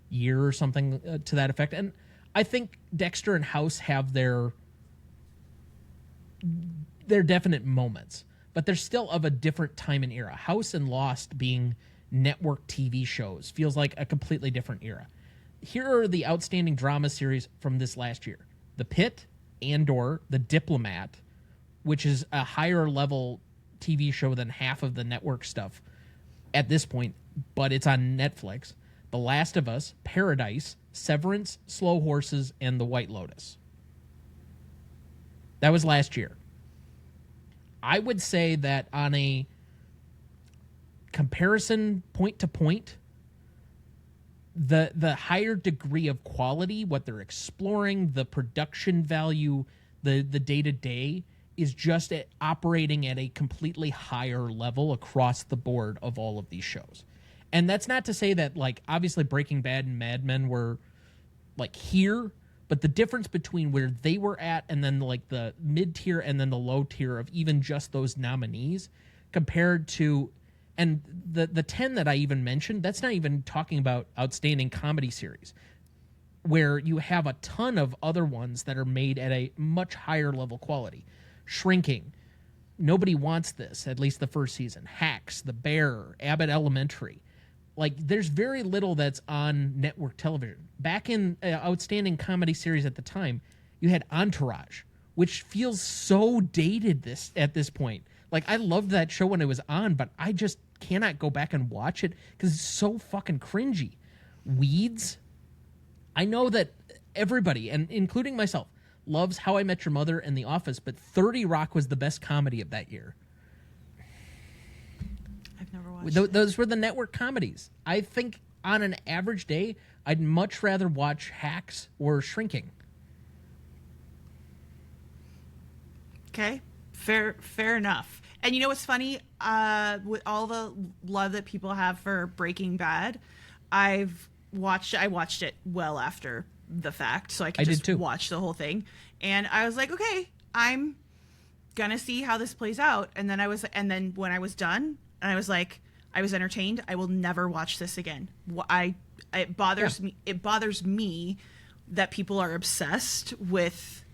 year or something to that effect. And I think Dexter and House have their definite moments, but they're still of a different time and era. House and Lost being network TV shows feels like a completely different era. Here are the Outstanding Drama Series from this last year. The Pitt, Andor, The Diplomat, which is a higher level TV show than half of the network stuff at this point, but it's on Netflix. The Last of Us, Paradise, Severance, Slow Horses, and The White Lotus. That was last year. I would say that on a comparison point to point, the higher degree of quality, what they're exploring, the production value, the day-to-day is just operating at a completely higher level across the board of all of these shows. And that's not to say that, like, obviously Breaking Bad and Mad Men were, like, here, but the difference between where they were at and then, like, the mid-tier and then the low tier of even just those nominees compared to... And the 10 that I even mentioned, that's not even talking about Outstanding Comedy Series, where you have a ton of other ones that are made at a much higher level quality. Shrinking, Nobody Wants This, at least the first season. Hacks, The Bear, Abbott Elementary. Like, there's very little that's on network television. Back in Outstanding Comedy Series at the time, you had Entourage, which feels so dated at this point. Like, I loved that show when it was on, but I just cannot go back and watch it because it's so fucking cringy. Weeds. I know that everybody, and including myself, loves How I Met Your Mother and The Office, but 30 Rock was the best comedy of that year. I've never watched it. Those were the network comedies. I think on an average day, I'd much rather watch Hacks or Shrinking. Okay, fair enough. And you know what's funny? With all the love that people have for Breaking Bad, I watched it well after the fact, so I could just watch the whole thing. And I was like, okay, I'm gonna see how this plays out. And then when I was done, and I was like, I was entertained. I will never watch this again. It bothers me. It bothers me that people are obsessed with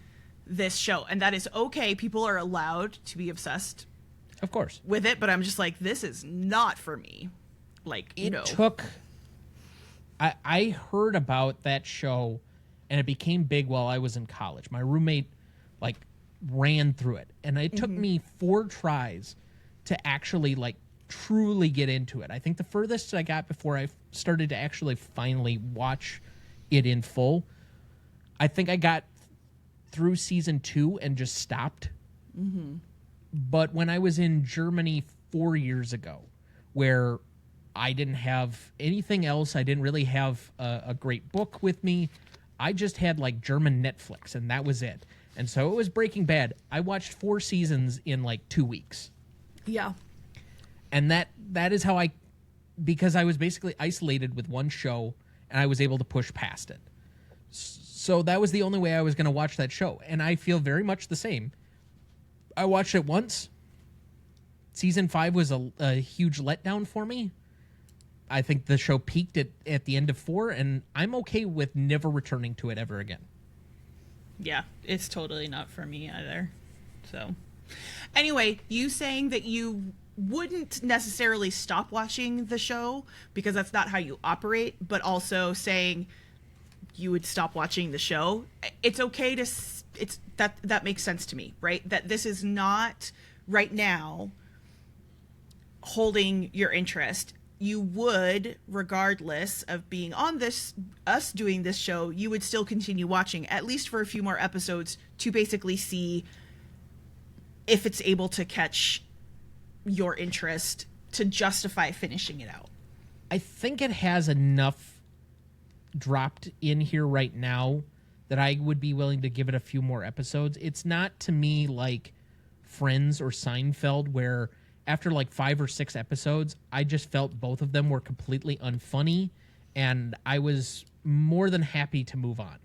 this show, and that is okay. People are allowed to be obsessed, of course, with it. But I'm just like, this is not for me. Like, I heard about that show, and it became big while I was in college. My roommate like ran through it, and it took me 4 tries to actually like truly get into it. I think the furthest I got before I started to actually finally watch it in full, I think I got through season 2 and just stopped. But when I was in Germany 4 years ago, where I didn't have anything else, I didn't really have a great book with me, I just had like German Netflix, and that was it. And so it was Breaking Bad. I watched 4 seasons in like 2 weeks. Yeah. And that is how because I was basically isolated with one show, and I was able to push past it. So that was the only way I was going to watch that show. And I feel very much the same. I watched it once. Season 5 was a huge letdown for me. I think the show peaked at the end of 4, and I'm okay with never returning to it ever again. Yeah, it's totally not for me either. So, anyway, you saying that you wouldn't necessarily stop watching the show because that's not how you operate, but also saying you would stop watching the show. It's okay to that makes sense to me, right? That this is not right now holding your interest. You would, regardless of being on us doing this show, you would still continue watching at least for a few more episodes to basically see if it's able to catch your interest to justify finishing it out. I think it has enough dropped in here right now that I would be willing to give it a few more episodes. It's not to me like Friends or Seinfeld, where after like 5 or 6 episodes, I just felt both of them were completely unfunny, and I was more than happy to move on.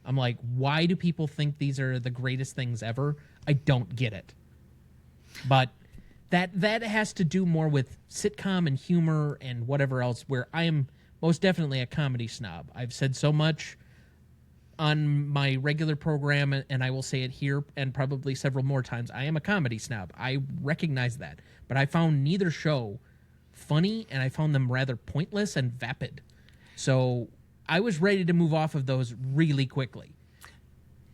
I'm like, why do people think these are the greatest things ever? I don't get it. But that has to do more with sitcom and humor and whatever else, where I am most definitely a comedy snob. I've said so much on my regular program, and I will say it here and probably several more times. I am a comedy snob. I recognize that. But I found neither show funny, and I found them rather pointless and vapid. So I was ready to move off of those really quickly.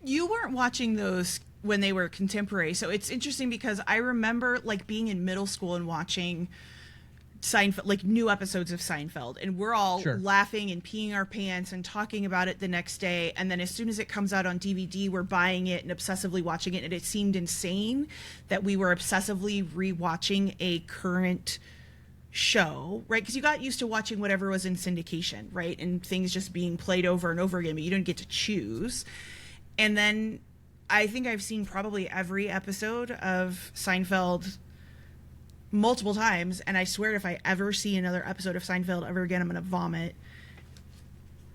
You weren't watching those when they were contemporary, so it's interesting because I remember like being in middle school and watching Seinfeld, like new episodes of Seinfeld, and we're all laughing and peeing our pants and talking about it the next day, and then as soon as it comes out on DVD, we're buying it and obsessively watching it, and it seemed insane that we were obsessively rewatching a current show, right? Because you got used to watching whatever was in syndication, right? And things just being played over and over again, but you didn't get to choose. And then I think I've seen probably every episode of Seinfeld multiple times, and I swear if I ever see another episode of Seinfeld ever again, I'm gonna vomit,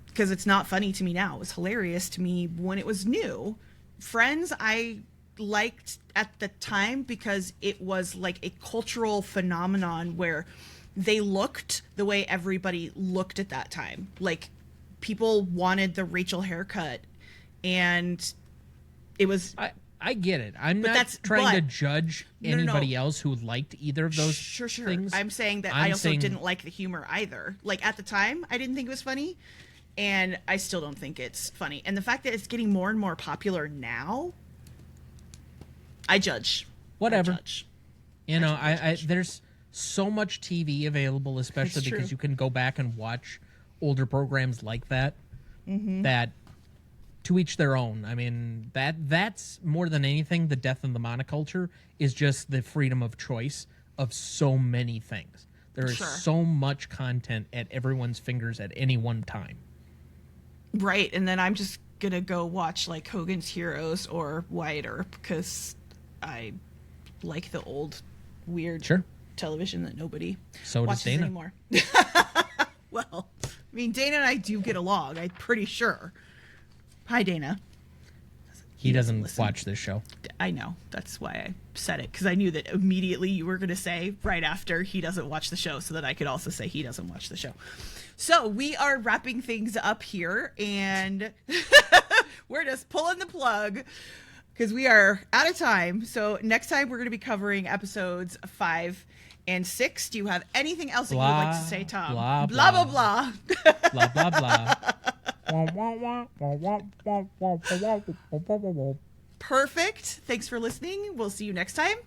because it's not funny to me now. It was hilarious to me when it was new. Friends I liked at the time because it was like a cultural phenomenon where they looked the way everybody looked at that time. Like, people wanted the Rachel haircut, and it was... I get it. I'm not trying to judge anybody else who liked either of those things. I'm saying that I also didn't like the humor either. Like, at the time, I didn't think it was funny, and I still don't think it's funny. And the fact that it's getting more and more popular now, I judge. Whatever. I judge. You know, I there's so much TV available, especially because you can go back and watch older programs like that. That, to each their own. I mean, that's more than anything, the death of the monoculture is just the freedom of choice of so many things. There is so much content at everyone's fingers at any one time. Right, and then I'm just gonna go watch like Hogan's Heroes or Wyatt Earp because I like the old weird television that nobody watches anymore. Well, I mean, Dana and I do get along, I'm pretty sure. Hi, Dana. He doesn't watch this show. I know. That's why I said it, because I knew that immediately you were going to say right after he doesn't watch the show, so that I could also say he doesn't watch the show. So we are wrapping things up here, and we're just pulling the plug because we are out of time. So next time we're going to be covering episodes 5 and 6. Do you have anything else that you would like to say, Tom? Blah, blah, blah. blah, blah. Blah, blah, blah. Perfect. Thanks for listening. We'll see you next time.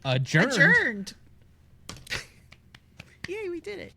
Adjourned. Yay, we did it.